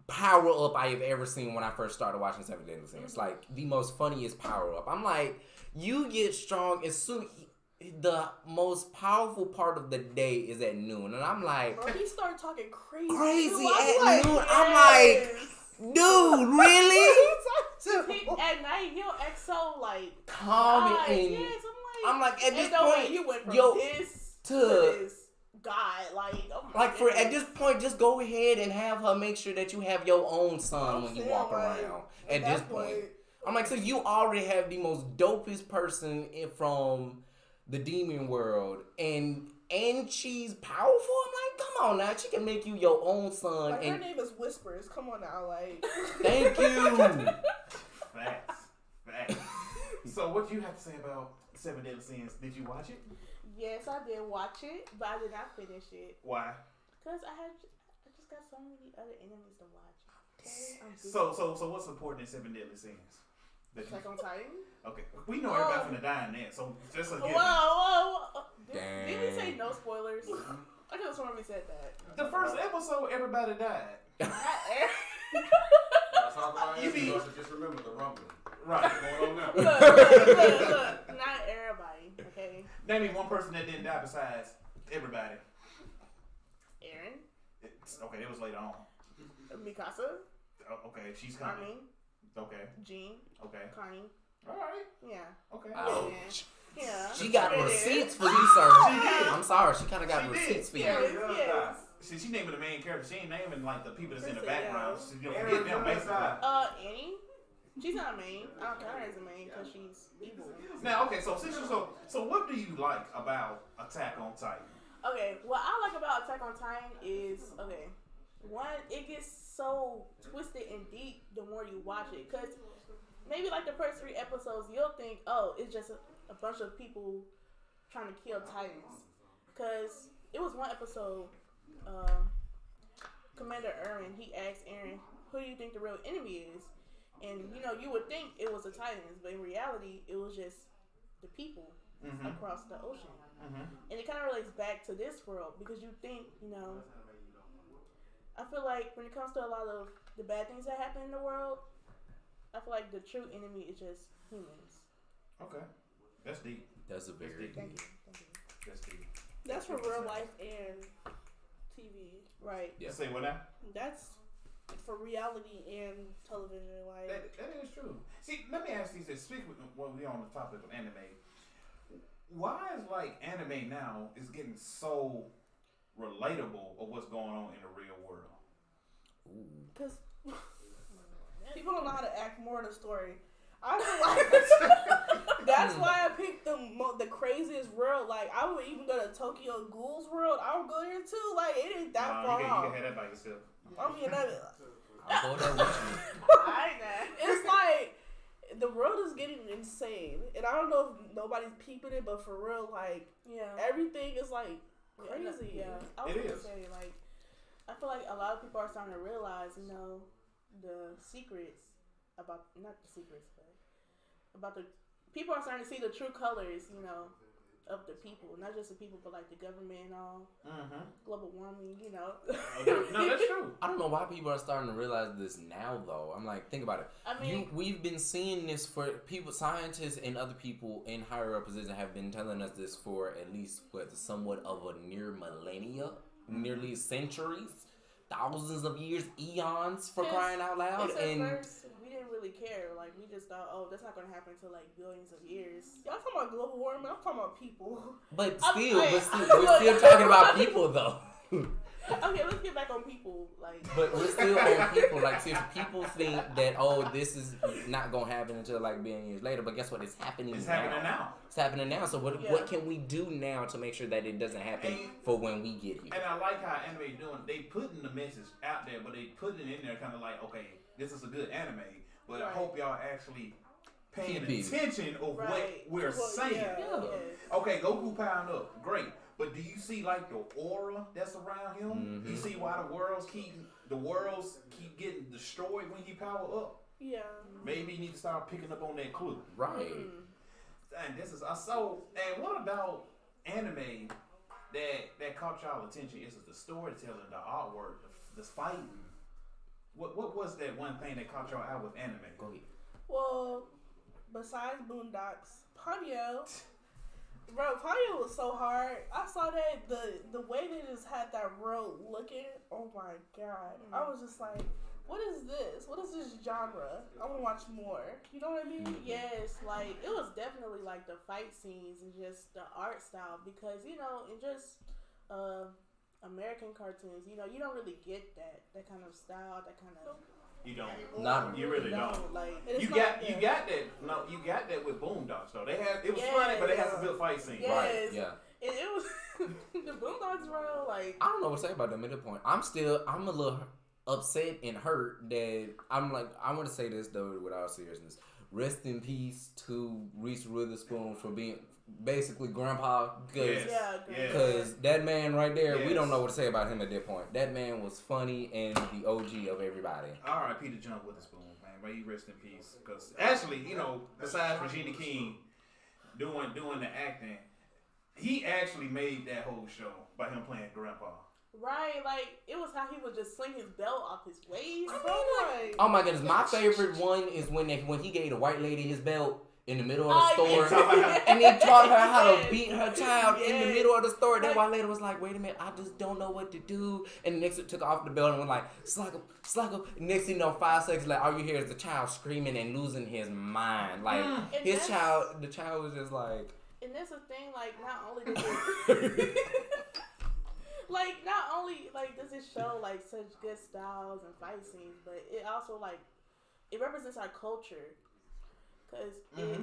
power up I have ever seen when I first started watching Seven Deadly Sins. Like the most funniest power up. I'm like, you get strong as soon. The most powerful part of the day is at noon, and I'm like, Bro, he started talking crazy. crazy too. I'm at like, noon. yes. I'm like, dude, really? He, at night, he'll act so like Calm God, and yes, I'm like, at this ain't no way point, you went from yo, this to this God, like, oh my like for at goodness. this point, just go ahead and have her make sure that you have your own son when you saying, walk like, around. At this point, I'm like, so you already have the most dopest person from the demon world, and she's powerful. I'm like, come on now, she can make you your own son. Like, and her name is Whispers. Come on now, like. thank you. Facts. So what do you have to say about Seven Deadly Sins? Did you watch it? Yes, I did watch it, but I did not finish it Why? because I just got so many other enemies to watch. Okay? I'm busy. So what's important in Seven Deadly Sins? Attack on Titan. Okay, we know everybody finna die in that, so just a given. Whoa. Damn. Did we say no spoilers? I could have sworn we said that. The first episode, everybody died. Not Talk about You it, mean- so just remember the rumbling. Right. What's going on now? look, not everybody, okay? Name me one person that didn't die besides everybody. Aaron, Okay, it was later on. Mikasa, Okay, she's coming. Armin, Okay, Jean, okay. Connie. All right. Yeah. Okay. Ouch. Yeah. She got It is. receipts for you, sir. She did. I'm sorry, she kind of got She did. receipts for you. Yes. See, she naming the main character. She ain't naming like the people that's in the Listen, background. yeah. She, you know, forget them basically. Annie. She's not a main. I don't count her as a main because she's evil. Now, okay, so since you so what do you like about Attack on Titan? Okay, what I like about Attack on Titan is, okay, one, it gets so twisted and deep the more you watch it. Because maybe like the first 3 episodes, you'll think, oh, it's just a bunch of people trying to kill Titans. Because it was one episode, Commander Aaron, he asked Aaron, who do you think the real enemy is? And, you know, you would think it was the Titans, but in reality, it was just the people across the ocean. And it kind of relates back to this world because you think, you know, I feel like when it comes to a lot of the bad things that happen in the world, I feel like the true enemy is just humans. Okay, that's deep. That's a very deep. Thank you. That's deep. That's for real life and TV. Right. Yeah. Say what now? That's for reality and television. Like, That is true. See, let me ask you this. Speak when we're on the topic of anime. Why is like anime now is getting so relatable of what's going on in the real world? because people don't know how to act more in the story. I feel like that's why I picked the craziest world. Like, I would even go to Tokyo Ghoul's world. I would go there too. Like, it ain't that far You off. can have that by yourself. I mean, I'm Hold on with you. It's like the world is getting insane, and I don't know if nobody's peeping it, but for real, like everything is like crazy. Yeah, I was gonna say like I feel like a lot of people are starting to realize, you know, the secrets about not the secrets, but about the people are starting to see the true colors, you know, of the people, not just the people, but like the government and all, global warming, you know. No, that's true. I don't know why people are starting to realize this now, though. I'm like, think about it. I mean, we've been seeing this for people, scientists and other people in higher up positions have been telling us this for at least somewhat of a near millennia, nearly centuries, thousands of years, eons, for crying out loud. And first, we didn't really care. Like, we just thought, oh, that's not going to happen until like billions of years. Y'all talking about global warming? I'm talking about people. But still, we're still talking about people, though. Okay, let's get back on people. Like, but we're still on people. Like, seriously, people think that this is not gonna happen until like billion years later. But guess what? It's happening. It's happening now. It's happening now. So what can we do now to make sure that it doesn't happen for when we get here? And I like how anime doing. They putting the message out there, but they putting it in there kind of like, okay, this is a good anime, but I hope y'all actually paying attention of what we're saying. Okay, Goku powered up, great. But do you see like the aura that's around him? Mm-hmm. You see why the worlds keep getting destroyed when he power up? Yeah. Maybe you need to start picking up on that clue. Right. And this is and what about anime that caught y'all attention? Is it the storytelling, the artwork, the fighting? What was that one thing that caught y'all out with anime? Go ahead. Well, besides Boondocks, Ponyo. Bro, Ponyo was so hard. I saw that the way they just had that world looking. Oh my god! I was just like, what is this? What is this genre? I want to watch more. You know what I mean? Yes, like it was definitely like the fight scenes and just the art style because in just American cartoons, you don't really get that kind of style, that kind of. You don't. You really don't. Like, you got that. No, you got that with Boondocks though. It was funny, but they had some good fight scenes. Yes. Right. Yeah. It was the Boondocks were like. I don't know what to say about the middle point. I'm a little upset and hurt that I'm like. I want to say this though, with all seriousness. Rest in peace to Reese Witherspoon for being basically grandpa, because that man right there, we don't know what to say about him at that point. That man was funny and the OG of everybody. R.I.P. to John Witherspoon, man. May he rest in peace. Because actually, besides Regina King doing the acting, he actually made that whole show by him playing grandpa. Right, like it was how he would just sling his belt off his waist. Oh my goodness, my favorite one is when he gave the white lady his belt in the middle of the store, and he taught her how to beat her child in the middle of the store. That white lady was like, "Wait a minute, I just don't know what to do." And the next one took off the belt and was like, "Slug him." Next thing you know, 5 seconds later, all you hear is the child screaming and losing his mind. Like the child was just like. And that's the thing, like not only does does it show like such good styles and fight scenes, but it also like it represents our culture. Cause it,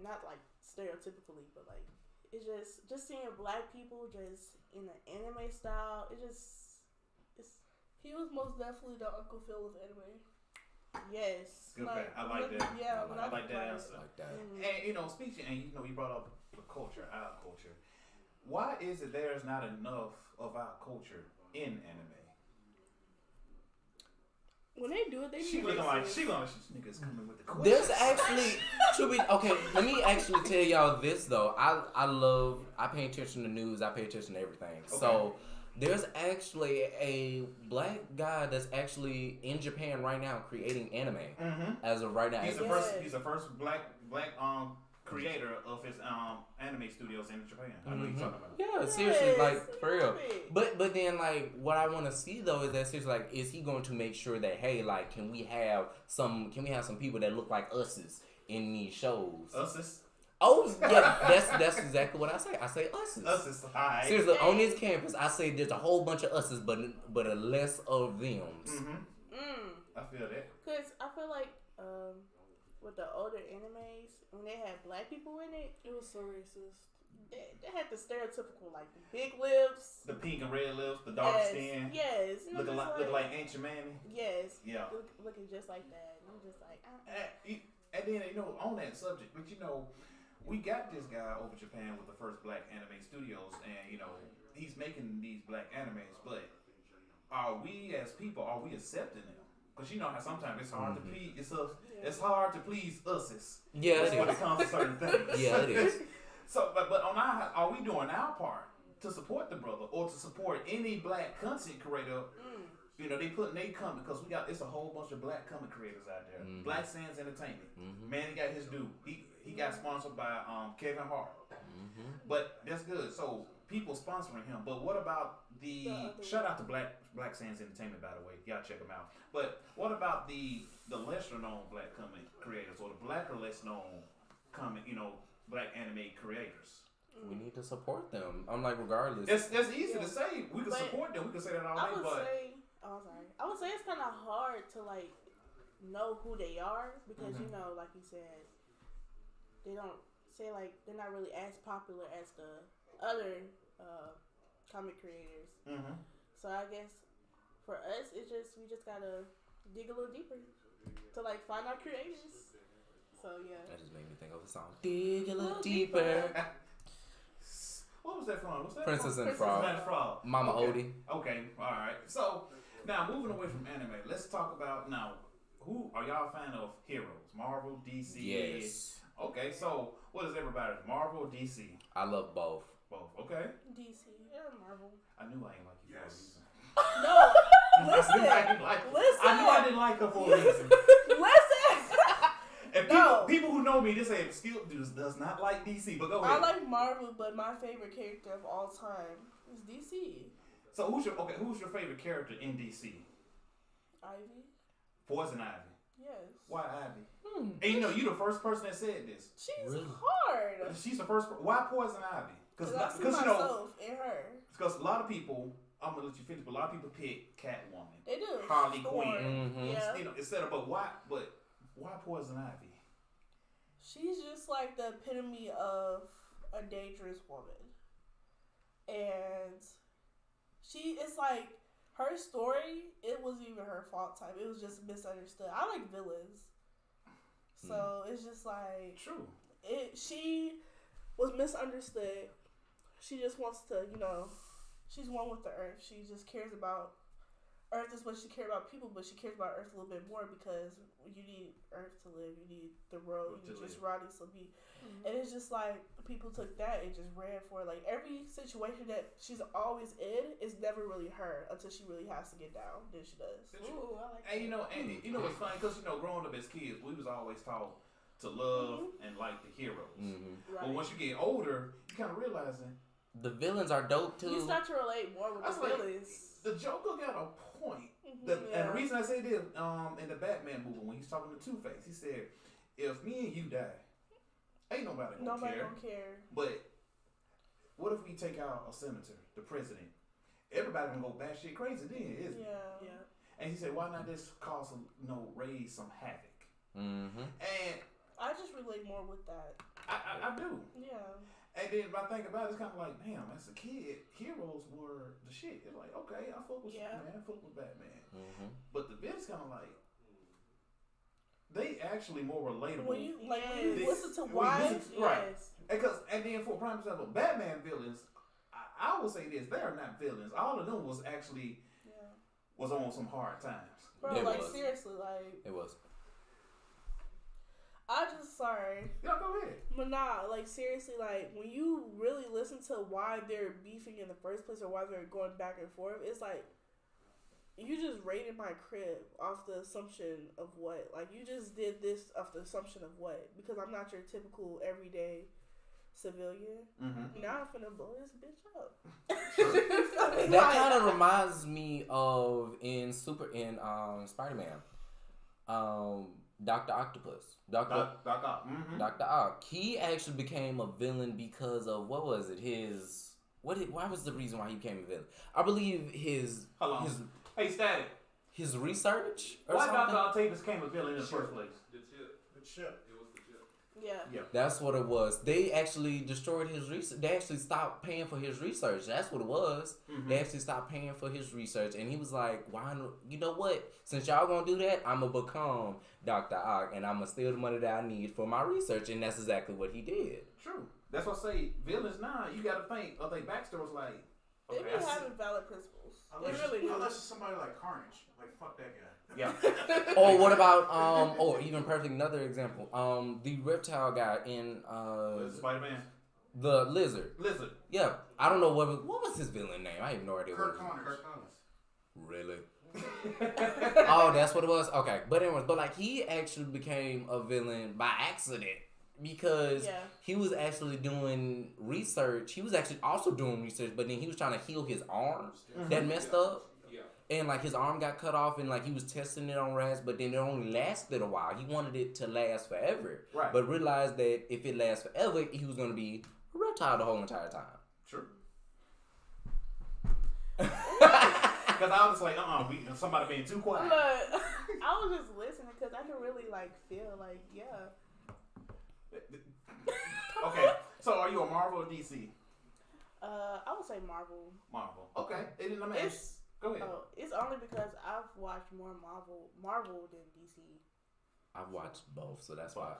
not like stereotypically, but like it's just seeing black people just in the anime style. He was most definitely the Uncle Phil of anime. Yes, good fact. I like that. Yeah, I like that answer. And speaking, and you brought up the culture, our culture. Why is it there's not enough of our culture in anime? When they do it, she looking like niggas coming with the questions. There's actually okay. Let me actually tell y'all this though. I pay attention to news. I pay attention to everything. Okay. So there's actually a black guy that's actually in Japan right now creating anime as of right now. He's the first black creator of his anime studios in Japan. I know you're talking about. Yeah, seriously, like for real. But then like what I want to see though is that seriously like is he going to make sure that hey like can we have some people that look like us's in these shows? Us's? Oh yeah, that's exactly what I say. I say us's. Us's. Alright. Seriously, on this campus I say there's a whole bunch of us's but a less of them's. I feel that. Cause I feel like with the older animes, when they had black people in it, it was so racist. They had the stereotypical, like, the big lips. The pink and red lips, the dark skin. Yes. You know, looking like Ancient Mammy. Yes. Yeah. Looking just like that. And I'm just like, And then, on that subject, but we got this guy over Japan with the first black anime studios, and, he's making these black animes, but are we as people, are we accepting them? Because you know how sometimes it's hard to please, it's hard to please us. Yeah, it is. When it comes to certain things. Yeah, it is. So, but on are we doing our part to support the brother or to support any black content creator? They putting they coming because it's a whole bunch of black comic creators out there. Mm-hmm. Black Sands Entertainment. Mm-hmm. Man, he got his due. He got sponsored by Kevin Hart. Mm-hmm. But that's good. So people sponsoring him. But what about shout out to Black Sands Entertainment, by the way. Y'all check them out. But what about the lesser known black comic creators or the black or less known comic, black anime creators? We need to support them. I'm like, regardless. That's easy to say. We can support them. We can say that all day. I would say it's kind of hard to like know who they are because like you said, they don't say like they're not really as popular as the other comic creators. Mm-hmm. So I guess for us, we just gotta dig a little deeper to like find our creators. So yeah. That just made me think of a song. Dig a little deeper. What was that from? What's that? Princess and Frog. Mama okay. Odie. Okay, all right. So now moving away from anime, let's talk about now. Who are y'all a fan of heroes? Marvel, DC? Yes. Okay, so what is everybody? Marvel, or DC? I love both. Both. Okay. DC. Yeah, Marvel. I knew I ain't like you for a reason. No, listen. I knew I didn't like her for a reason. Listen. And people who know me, they say Skill does not like DC. But go ahead. I like Marvel, but my favorite character of all time is DC. So who's your favorite character in DC? Ivy. Poison Ivy. Yes. Why Ivy? And you the first person that said this. She's really? hard. She's the first. Why Poison Ivy? Because I see myself in her. Because a lot of people, I'm gonna let you finish, but a lot of people pick Catwoman. They do. Harley Storm. Quinn. Mm-hmm. Yeah. Instead of why Poison Ivy? She's just like the epitome of a dangerous woman, and it's like her story. It wasn't even her fault type. It was just misunderstood. I like villains, so it's just like true. She was misunderstood. She just wants to, she's one with the earth. She just cares about Earth as much as she cares about people, but she cares about Earth a little bit more because you need Earth to live. You need the world. You need just Roddy to be. And it's just like people took that and just ran for it. Like every situation that she's always in is never really her until she really has to get down. Then she does. Ooh, I like that. And it's funny because growing up as kids, we was always taught to love and like the heroes. Mm-hmm. Right. But once you get older, you kind of realizing the villains are dope too. You start to relate more with the villains. The Joker got a point. Mm-hmm. And the reason I say this, in the Batman movie, when he's talking to Two-Face, he said, if me and you die, ain't nobody gonna care. But what if we take out a senator, the president? Everybody gonna go batshit crazy then, isn't it? Yeah. And he said, why not just raise some havoc? Mm-hmm. And I just relate more with that. I do. Yeah. And then if I think about it, it's kind of like, damn, as a kid, heroes were the shit. It's like, okay, I fuck with Superman, I fuck with Batman. Mm-hmm. But the villains kind of like, they actually more relatable. When you listen to why, right? And then for prime example, Batman villains, I would say this: they are not villains. All of them was actually was on some hard times. Bro, seriously, it was. Sorry. Yeah, go ahead. But nah, seriously, when you really listen to why they're beefing in the first place or why they're going back and forth, it's like, you just raided my crib off the assumption of what? You just did this off the assumption of what? Because I'm not your typical everyday civilian. Mm-hmm. Now I'm finna blow this bitch up. That kind of reminds me of in Spider-Man. Dr. Octopus. Dr. Ock. He actually became a villain because of, what was it? Why was the reason why he became a villain? I believe Hey, Static. His research or why something? Dr. Octavius became a villain in the first place? The chip. It was the chip. Yeah. That's what it was. They actually destroyed his research. They actually stopped paying for his research. That's what it was. Mm-hmm. They actually stopped paying for his research. And he was like, why? You know what? Since y'all gonna do that, I'm gonna become Dr. Ock and I'm gonna steal the money that I need for my research. And that's exactly what he did. True. That's what I say. Villains now, you gotta think of their backstories like. Okay, they be having valid principles. They really do. Unless it's somebody like Carnage. Like, fuck that guy. Yeah. Or what about or even perfect another example. The reptile guy in Spider-Man. The Lizard. Lizard. Yeah. I don't know what was his villain name. I have no idea. Kirk Connors. Really? Oh, that's what it was? Okay. But anyways, like he actually became a villain by accident. Because he was actually doing research. He was actually also doing research, but then he was trying to heal his arm that messed up. And like his arm got cut off and like he was testing it on rats, but then it only lasted a while. He wanted it to last forever. Right. But realized that if it lasts forever, he was going to be a reptile the whole entire time. True. Because I was like, somebody being too quiet. Look, I was just listening because I can really like feel like, Okay, so are you a Marvel or DC? I would say Marvel. Marvel. Okay. Go ahead. It's only because I've watched more Marvel than DC. I've watched both, so that's why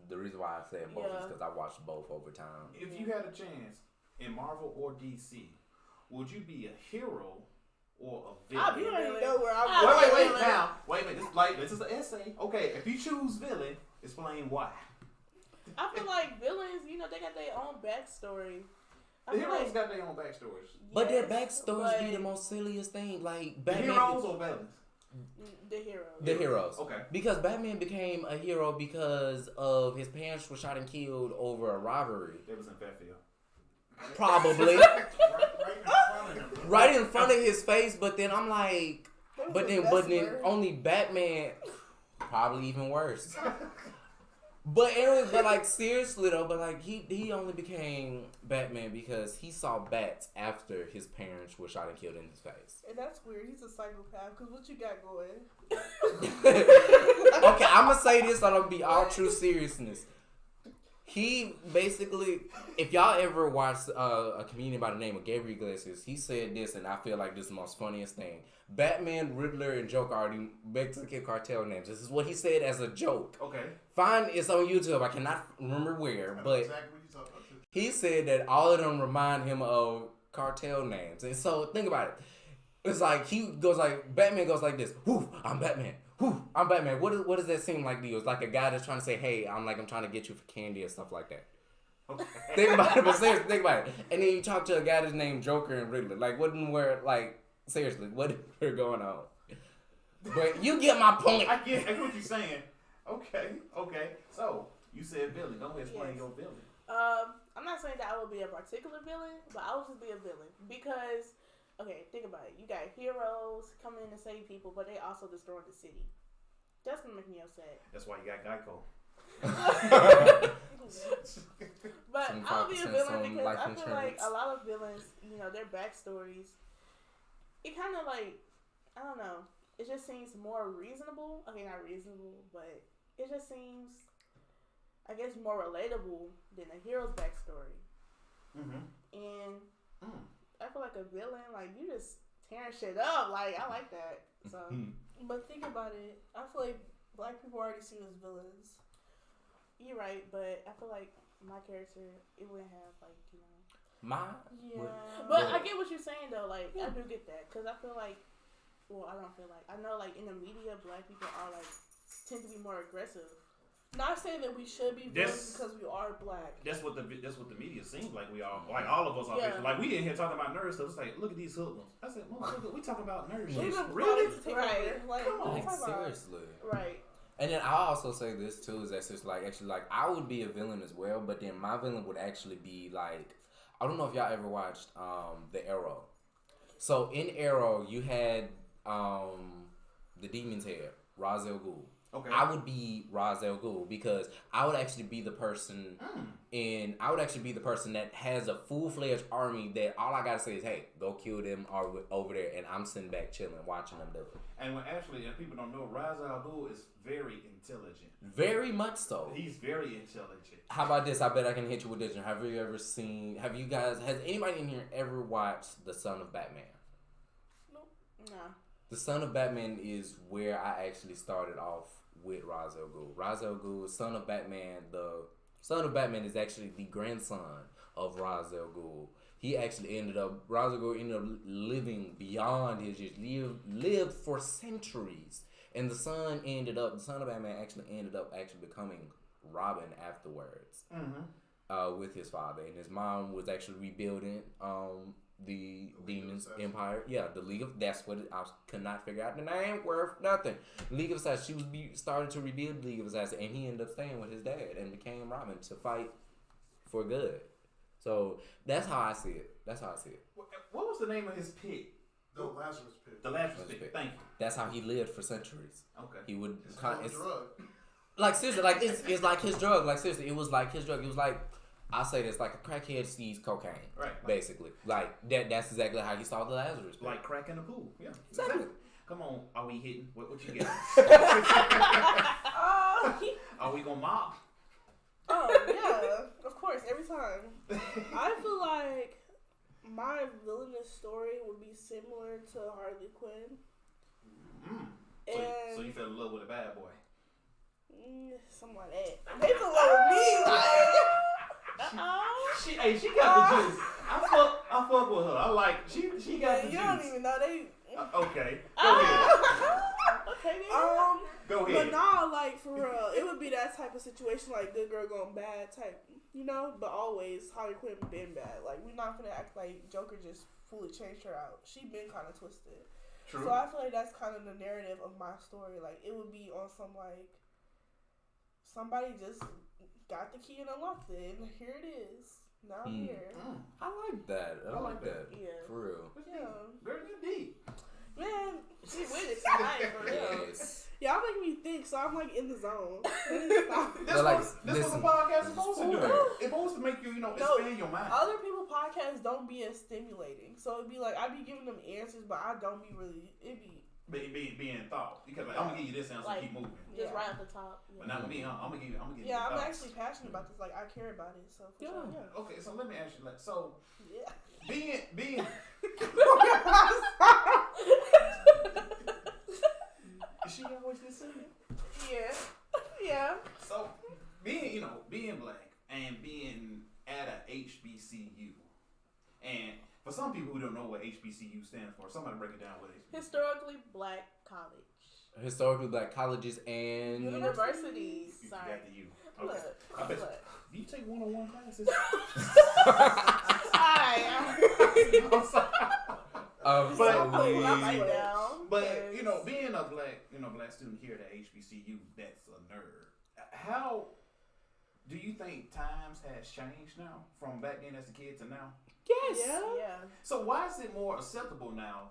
the reason why I said both is because I watched both over time. If you had a chance in Marvel or DC, would you be a hero or a villain? You don't even know where I'm going. Wait. Now, wait a minute. This is an essay. Okay, if you choose villain, explain why. I feel like villains, they got their own backstory. The heroes got their own backstories. But their backstories be the most silliest thing. Like Batman. The heroes or villains? The heroes. The heroes. Okay. Because Batman became a hero because of his parents were shot and killed over a robbery. They was in Fairfield. Probably. Right in front of his face, but then I'm like, but then only Batman, probably even worse. But anyways, like seriously though, he only became Batman because he saw bats after his parents were shot and killed in his face. And that's weird. He's a psychopath. Cause what you got going? Okay, I'm gonna say this. I'm gonna be all true seriousness. He basically, if y'all ever watched a comedian by the name of Gabriel Iglesias, he said this, and I feel like this is the most funniest thing. Batman, Riddler, and Joker are the Mexican cartel names. This is what he said as a joke. Okay. Fine, it's on YouTube. I cannot remember where, but he said that all of them remind him of cartel names. And so, think about it. It's like, Batman goes like this. Whoo, I'm Batman. Whew, I'm Batman. What does that seem like to you? It's like a guy that's trying to say, hey, I'm trying to get you for candy or stuff like that. Okay. Think about it, but seriously, think about it. And then you talk to a guy that's named Joker and Riddler. Seriously, what is going on? But you get my point. I get what you're saying. Okay. So, you said villain. Don't explain your villain. I'm not saying that I would be a particular villain, but I would just be a villain because... Okay, think about it. You got heroes coming in to save people, but they also destroyed the city. That's gonna make me upset. That's why you got Geico. But I'll be a villain because I feel like a lot of villains, their backstories, it kind of like, I don't know, it just seems more reasonable. Okay, not reasonable, but it just seems, I guess, more relatable than a hero's backstory. Mm-hmm. And... I feel like a villain, like, you just tearing shit up. Like, I like that. So, But think about it. I feel like black people already seen as villains. You're right, but I feel like my character, it wouldn't have, like, But I get what you're saying, though. Like, I do get that. Because I feel like, I don't feel like, I know, like, in the media, black people are, like, tend to be more aggressive. Not saying that we should be villains because we are black. That's what the media seems like we are. Like all of us are. Yeah. Like we in here talking about nerds. So it's like, look at these hoodlums. I said, motherfucker, we talking about nerds. Really? Right. Like, come on. Seriously. Right. And then I'll also say this too is that it's like actually like I would be a villain as well, but then my villain would actually be like I don't know if y'all ever watched The Arrow. So in Arrow you had the Demon's Head, Ra's al Ghul. Okay. I would be Ra's al Ghul because I would actually be the person that has a full-fledged army that all I gotta say is, hey, go kill them over there, and I'm sitting back chilling watching them do it. And when actually, and people don't know, Ra's al Ghul is very intelligent. Very much so. He's very intelligent. How about this? I bet I can hit you with this one. Has anybody in here ever watched The Son of Batman? Nope. No. The Son of Batman is where I actually started off with Ra's al Ghul. Ra's al Ghul, Son of Batman. The Son of Batman is actually the grandson of Ra's al Ghul. Ra's al Ghul ended up living beyond his years, lived for centuries. And the son of Batman actually ended up becoming Robin afterwards, with his father. And his mom was actually rebuilding the Demon's Empire. Yeah, the League of... That's what I could not figure out the name. Worth nothing. League of Assassins. She was started to rebuild the League of Assassins, and he ended up staying with his dad and became Robin to fight for good. So that's how I see it. What was the name of his pit? The Lazarus Pit. The Lazarus Pit. Thank you. That's how he lived for centuries. Okay. He would... It's a drug. Like, seriously, like, it's like his drug. Like, seriously, it was like his drug. It was like... I'll say this, like a crackhead sees cocaine. Right. Basically. Like, that's exactly how he saw the Lazarus Pit. Like crack in the pool. Yeah. Exactly. Come on, are we hitting? What you got? Are we gonna mop? Oh, yeah. Of course, every time. I feel like my villainous story would be similar to Harley Quinn. So you fell in love with a bad boy? Something like that. They fell in love with me. She got the juice. I fuck with her. I like she got the juice. You don't even know they. Okay. Go ahead. Okay. Go ahead. But nah, like for real, it would be that type of situation, like good girl going bad type, you know. But always Harley Quinn been bad. Like we're not gonna act like Joker just fully changed her out. She been kind of twisted. True. So I feel like that's kind of the narrative of my story. Like it would be on some like somebody just got the key and unlocked it, and here it is. Now I'm here. I like that. I like that. Yeah. For real. Yeah. Girl, you deep. Man, she with it tonight, for real. Yes. Y'all make me think, so I'm like in the zone. This was a podcast supposed to do. It's supposed to make you, expand your mind. Other people podcasts don't be as stimulating. So it'd be like, I'd be giving them answers, but I don't be really, it'd be. Being thought. Because I'm going to give you this answer, keep moving. Just right at the top. Yeah. But not me, I'm going to give you Yeah, I'm thoughts. actually passionate about this. Like, I care about it. So, for sure, yeah. Okay, so let me ask you, Yeah. being is she always this singing? Yeah. So being black and being at a HBCU, and for some people who don't know what HBCU stands for, somebody break it down what HBCU. Historically Black College. Historically Black colleges and universities. You Sorry. got the U. Okay. Look. Do you take one-on-one classes? I'm sorry. But being a black student here at HBCU, that's a nerd. How do you think times has changed now from back then as a kid to now? Yes. Yeah. So why is it more acceptable now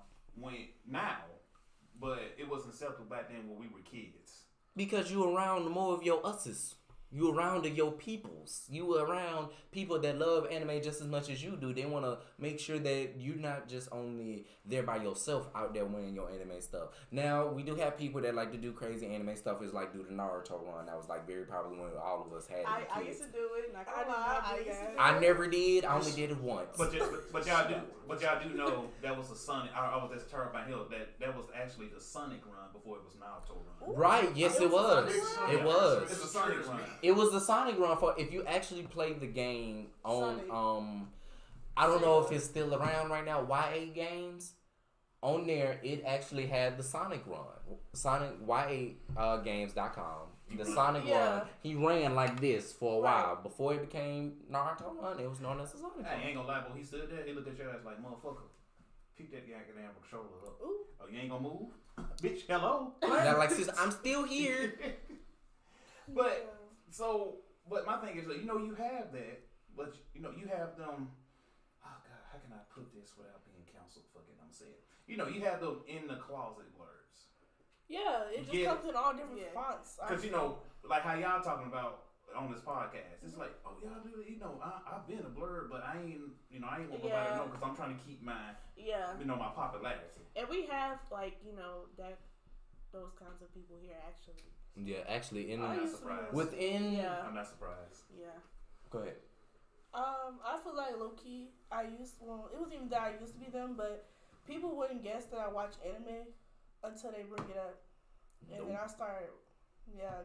but it wasn't acceptable back then when we were kids? Because you around more of your us's. You around your peoples. You around people that love anime just as much as you do. They want to make sure that you're not just only there by yourself out there wearing your anime stuff. Now, we do have people that like to do crazy anime stuff. It's like do the Naruto run. That was like very popular when all of us had it. I used to do it. I never did. I only did it once. But y'all do know that was a Sonic. I was just turned by hill. That was actually the Sonic run before it was Naruto run. Right? Yes, it was. It was. It's a Sonic run. It was the Sonic run for if you actually play the game on Sonic. I don't know if it's still around right now. YA Games on there, it actually had the Sonic run. Sonic YAGames.com. The Sonic run. He ran like this for a while before it became Naruto run. It was known as the Sonic run. I ain't gonna lie, when he stood there, he looked at your ass like, motherfucker, pick that goddamn controller up. Ooh. Oh, you ain't gonna move, bitch? Hello. Now, like, sis, I'm still here. But my thing is that you have that, but you have them. Oh God, how can I put this without being counseled? Fucking, I'm saying. You have them in the closet blerds. Yeah, it just Get comes in all different fonts. Because, you know, like how y'all talking about on this podcast, it's like, oh, y'all do, you know, I've been a Blerd, but I ain't want nobody to know because I'm trying to keep my, my popularity. And we have, like, you know, those kinds of people here, actually. Yeah, actually, I'm not surprised. I'm not surprised. Yeah. Go ahead. I feel like low-key, it wasn't even that I used to be them, but people wouldn't guess that I watch anime until they bring it up. And then I start,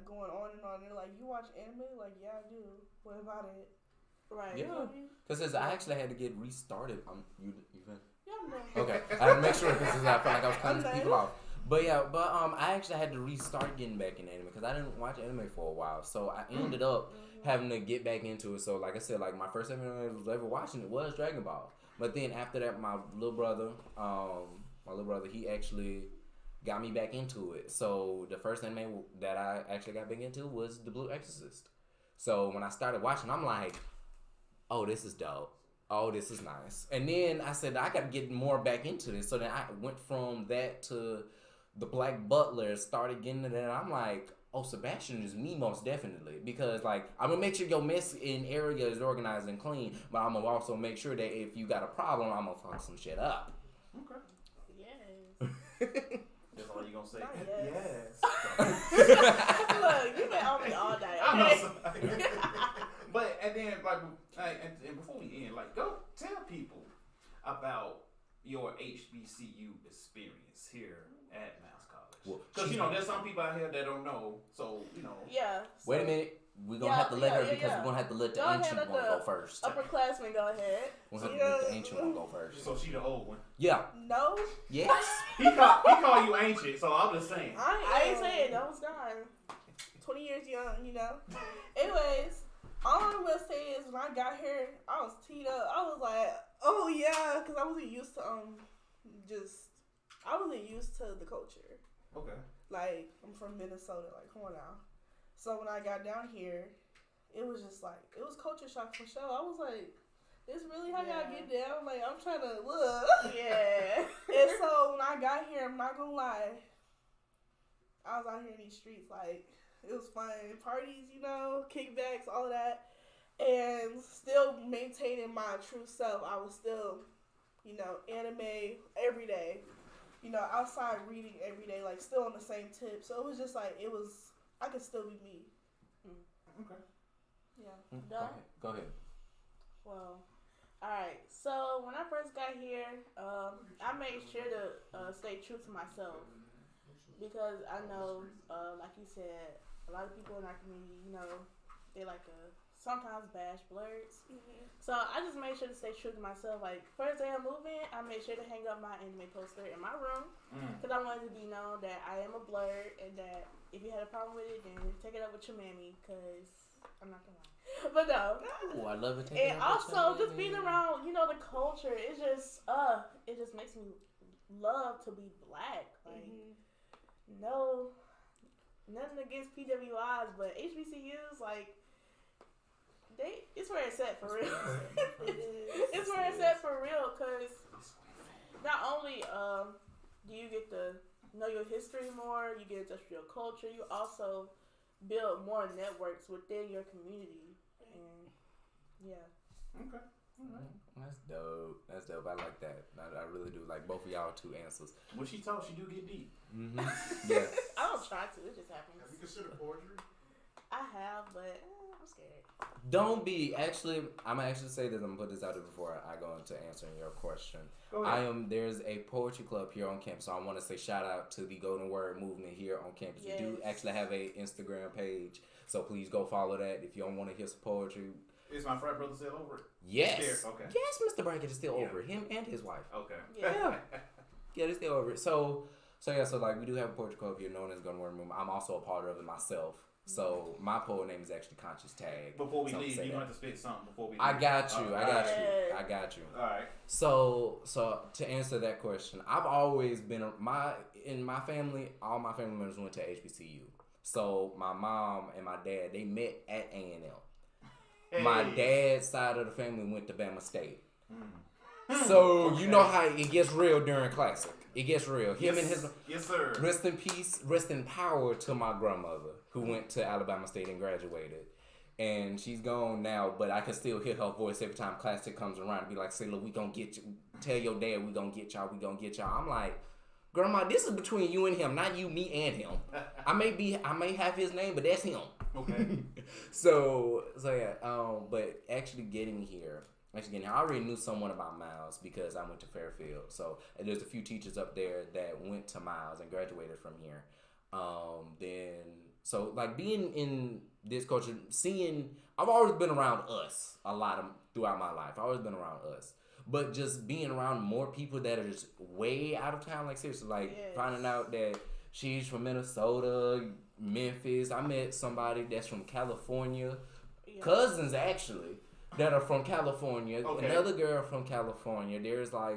going on and on. They're like, you watch anime? Like, yeah, I do. What about it? Right. Yeah. Because I actually had to get restarted. You been? Yeah, I'm done. Okay. I had to make sure because I felt like I was cutting people off. But I actually had to restart getting back in anime because I didn't watch anime for a while. So I ended up having to get back into it. So like I said, like my first anime I was ever watching it was Dragon Ball. But then after that, my little brother, he actually got me back into it. So the first anime that I actually got back into was The Blue Exorcist. So when I started watching, I'm like, oh, this is dope. Oh, this is nice. And then I said, I got to get more back into this. So then I went from that to The Black Butler, started getting into that. And I'm like, oh, Sebastian is me most definitely. Because, like, I'm going to make sure your mess in area is organized and clean. But I'm going to also make sure that if you got a problem, I'm going to fuck some shit up. Okay. Yes. That's all you gonna say? Yes. Look, you've been on me all day. Okay? But and then and before we end, like, go tell people about your HBCU experience here at Mouse College. Because there's some people out here that don't know. So Yeah. Wait a minute. We're going to have to let her because we're going to have to let the ancient one go first. Upperclassmen, go ahead. We're going to have to let the ancient one go first. So she the old one. Yeah. No. Yes. He call you ancient, so I'm just saying. I ain't saying that was gone. 20 years young, Anyways, all I'm gonna say is when I got here, I was teed up. I was like, oh yeah, because I wasn't used to I wasn't used to the culture. Okay. Like, I'm from Minnesota. Like, come on now. So when I got down here, it was just like, it was culture shock for sure. I was like, this really how y'all get down? Like, I'm trying to look. Yeah. And so when I got here, I'm not gonna lie, I was out here in these streets, like, it was fun. Parties, kickbacks, all of that. And still maintaining my true self. I was still, anime every day. Outside reading every day, like, still on the same tip. So it was just like, I could still be me. Okay. Yeah. Done? Go ahead. Well, alright. So when I first got here, I made sure to stay true to myself. Because I know, like you said, a lot of people in our community, they like to sometimes bash Blerds. Mm-hmm. So I just made sure to stay true to myself. Like, first day of moving, I made sure to hang up my anime poster in my room. Because I wanted to be known that I am a Blerd, and that if you had a problem with it, then take it up with your mammy, because I'm not going to lie. But no. Oh, I love it. And also, just being around, the culture, it just makes me love to be black. Like, no, nothing against PWIs, but HBCUs, like, it's where it's at for real. It's where it's at for real, because not only do you get to know your history more, you get to touch your culture, you also build more networks within your community. And yeah. Okay. That's dope. I like that. I really do. Like both of y'all two answers. When she talks, she do get deep. Mm-hmm. Yeah. I don't try to. It just happens. Have you considered poetry? I have, but I'm scared. Don't be. Actually, I'm gonna actually say this. I'm gonna put this out there before I go into answering your question. Go ahead. There's a poetry club here on campus. So I want to say shout out to the Golden Word movement here on campus. Yes. We do actually have a Instagram page, so please go follow that if you don't want to hear some poetry. Is my frat brother still over it? Yes. Okay. Yes, Mr. Brackett is still over it. Him and his wife. Okay. Yeah. Yeah, they're still over it. So like we do have a poetry club here known as Golden Word movement. I'm also a part of it myself. So my poet name is actually Conscious Tag. Before we leave, you have to spit something before we leave. I got you. All right. So to answer that question, I've always been in my family. All my family members went to HBCU. So my mom and my dad, they met at A&M. Hey. My dad's side of the family went to Bama State. So you know how it gets real during classic. It gets real. Him and his yes, sir. Rest in peace, rest in power to my grandmother who went to Alabama State and graduated. And she's gone now, but I can still hear her voice every time classic comes around. Be like, say, look, we gonna get you. Tell your dad we gonna get y'all. We gonna get y'all. I'm like, Grandma, this is between you and him, not you, me, and him. I may have his name, but that's him. Okay. so yeah. But actually getting here, I already knew someone about Miles because I went to Fairfield. So there's a few teachers up there that went to Miles and graduated from here. So like being in this culture, I've always been around us a lot throughout my life. I've always been around us. But just being around more people that are just way out of town, like seriously, like finding out that she's from Minnesota, Memphis. I met somebody that's from California, cousins actually, that are from California. Okay. Another girl from California. There's like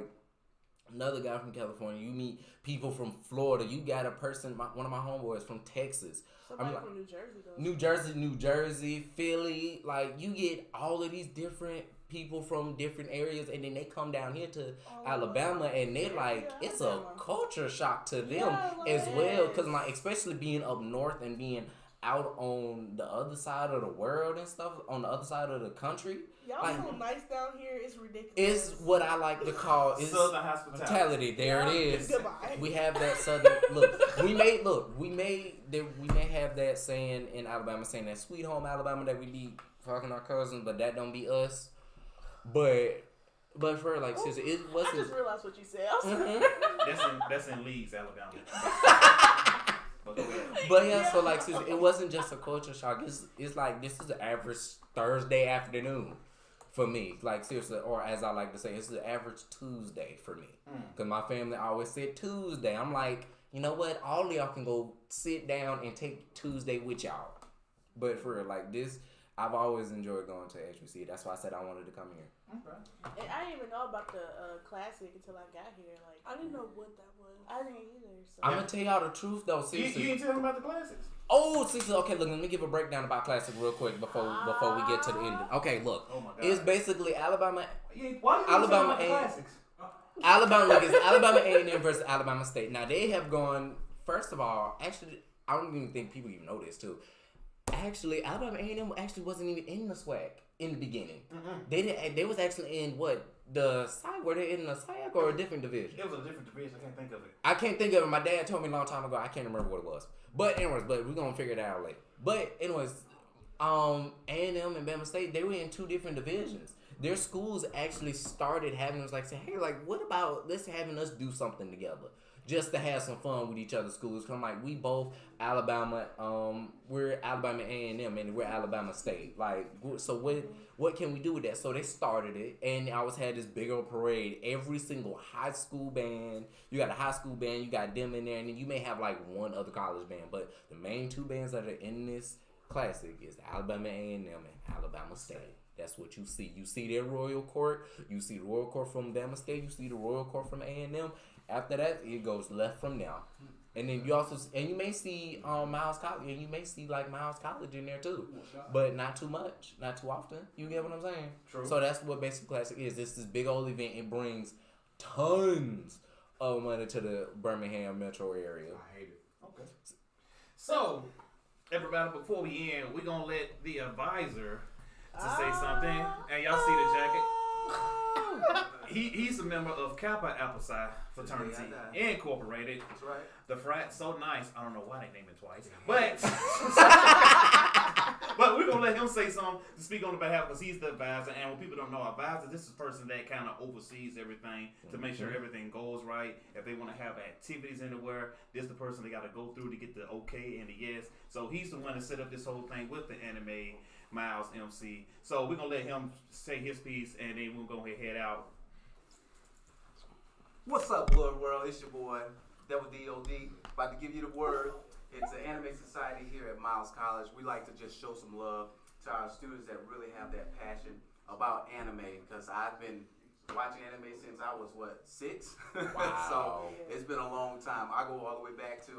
another guy from California. You meet people from Florida. You got a person, one of my homeboys from Texas. Somebody from New Jersey, though. New Jersey, Philly. Like, you get all of these different people from different areas, and then they come down here to Alabama, and they're like, it's a culture shock to them as well. Because, like, especially being up north and being out on the other side of the world and stuff, on the other side of the country. Y'all like, so nice down here. It's ridiculous. It's what I like to call Southern hospitality. There it is. Goodbye. We have that Southern we may have that saying in Alabama, saying that sweet home Alabama that we be fucking our cousins, but that don't be us. But for like seriously, it wasn't. I just realized what you said. That's in Leeds, Alabama. But yeah, so like seriously, it wasn't just a culture shock. It's like this is the average Thursday afternoon for me. Like seriously, or as I like to say, it's the average Tuesday for me. Because my family always said Tuesday. I'm like, you know what? All of y'all can go sit down and take Tuesday with y'all. But for real, like this, I've always enjoyed going to HBC. That's why I said I wanted to come here. Okay. And I didn't even know about the classic until I got here. Like, I didn't know what that was. I didn't either. So. I'm gonna tell y'all the truth though. Seriously. You ain't telling about the classics. Oh, seriously. Okay, look. Let me give a breakdown about classic real quick before we get to the end. Okay, look. Oh my God. It's basically Alabama. Why you Alabama about the classics? Alabama. Look, it's Alabama A&M versus Alabama State. Now they have gone. First of all, actually, I don't even think people even know this too. Actually, Alabama A&M actually wasn't even in the SWAC in the beginning. They was actually in what? The SWAC? Were they in the SWAC or a different division? It was a different division. I can't think of it. I can't think of it. My dad told me a long time ago. I can't remember what it was. But anyways, we're gonna figure it out later. But anyways, A&M and Bama State, they were in two different divisions. Their schools actually started having us like say, hey, like what about let's having us do something together. Just to have some fun with each other's schools. Cause I'm like, we both Alabama, we're Alabama A&M and we're Alabama State. Like, so what can we do with that? So they started it, and I always had this big old parade. Every single high school band, you got a high school band, you got them in there, and then you may have like one other college band. But the main two bands that are in this classic is Alabama A&M and Alabama State. That's what you see. You see their Royal Court. You see the Royal Court from Bama State. You see the Royal Court from A&M. After that, it goes left from there. And then you may see Miles College, and you may see like Miles College in there too, but not too much, not too often. You get what I'm saying? True. So that's what Basic Classic is. It's this big old event. It brings tons of money to the Birmingham metro area. I hate it. Okay. So, everybody, before we end, we're gonna let the advisor to say something, and y'all see the jacket. He's a member of Kappa Alpha Psi Fraternity Incorporated. That's right. The frat so nice. I don't know why they named it twice, but but we're gonna let him say something to speak on the behalf because he's the advisor. And when people don't know advisor, this is the person that kind of oversees everything to make sure everything goes right. If they want to have activities anywhere, this is the person they got to go through to get the okay and the yes. So he's the one that set up this whole thing with the anime Miles MC. So we're gonna let him say his piece, and then we'll go ahead and head out. What's up, Blerd World? It's your boy, Devil D.O.D. About to give you the word. It's an anime society here at Miles College. We like to just show some love to our students that really have that passion about anime, because I've been watching anime since I was, 6? Wow. So it's been a long time. I go all the way back to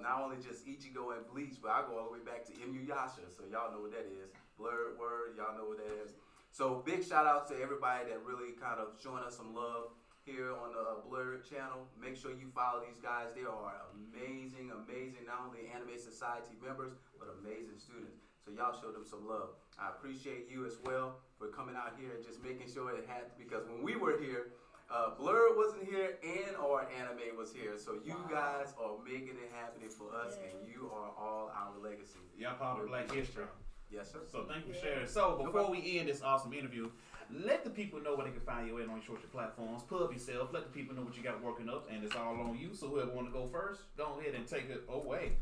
not only just Ichigo and Bleach, but I go all the way back to Inuyasha. So y'all know what that is. Blerd Word, y'all know what that is. So big shout out to everybody that really kind of showing us some love here on the Blerd channel. Make sure you follow these guys. They are amazing, not only Anime Society members, but amazing students. So y'all show them some love. I appreciate you as well for coming out here and just making sure it had, because when we were here, Blerd wasn't here and our anime was here. So you guys are making it happening for us, and you are all our legacy. Y'all part of Black History. Yes, sir. So thank you for sharing. So before we end this awesome interview, let the people know where they can find you at on your social platforms. Plug yourself. Let the people know what you got working up, and it's all on you. So whoever want to go first, go ahead and take it away.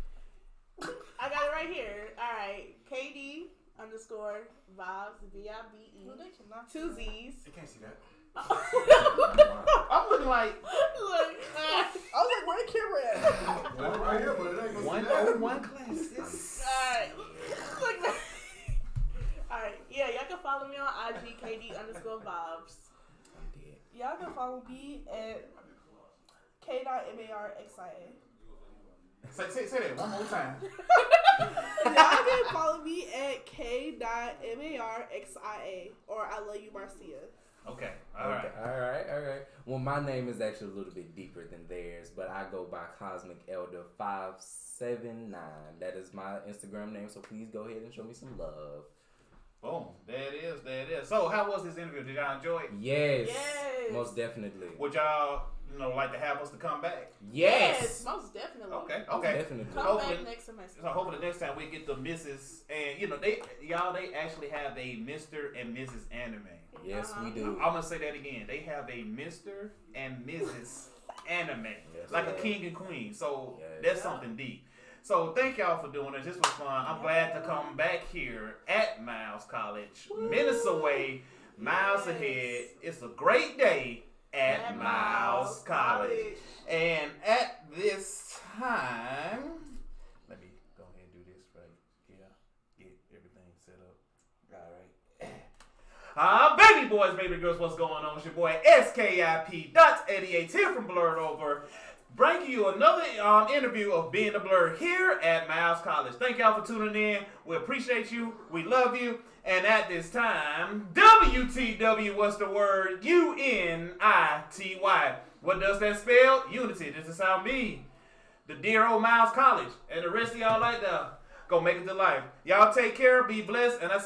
I got it right here. All right, KD_vibes, VIBE, 2 Z's. You can't see that. I'm looking like Look, I was like, where the camera at? Well, right here, but it ain't gonna 101 classes. Alright. Look. Alright, yeah, y'all can follow me on IG, KD_vibes. Y'all can follow me at K.MARXIA. Say that one more time. Y'all can follow me at K.MARXIA or I Love You Marcia. Okay. All right. Well, my name is actually a little bit deeper than theirs, but I go by Cosmic Elder 579. That is my Instagram name, so please go ahead and show me some love. Boom. There it is. So, how was this interview? Did y'all enjoy it? Yes. Yes. Most definitely. Would y'all, like to have us to come back? Yes. Most definitely. Okay. Definitely. Come back next semester. So hopefully next time we get the Mrs. and they actually have a Mr. and Mrs. Anime. Yes, we do. I'm gonna say that again. They have a Mr. and Mrs. Anime, Yes, like yes. a king and queen. So Yes. that's something deep. So thank y'all for doing this. This was fun. I'm glad to come back here at Miles College, minutes away, miles ahead. It's a great day at Miles College. And at this time, let me go ahead and do this right here. Get everything set up. All right. Baby boys, baby girls, what's going on? It's your boy SKIP.88 here from Blerd Over, bringing you another interview of Being a Blerd here at Miles College. Thank y'all for tuning in. We appreciate you. We love you. And at this time, WTW, what's the word? UNITY. What does that spell? Unity. This is how me, the dear old Miles College, and the rest of y'all like that, go make it to life. Y'all take care, be blessed, and I see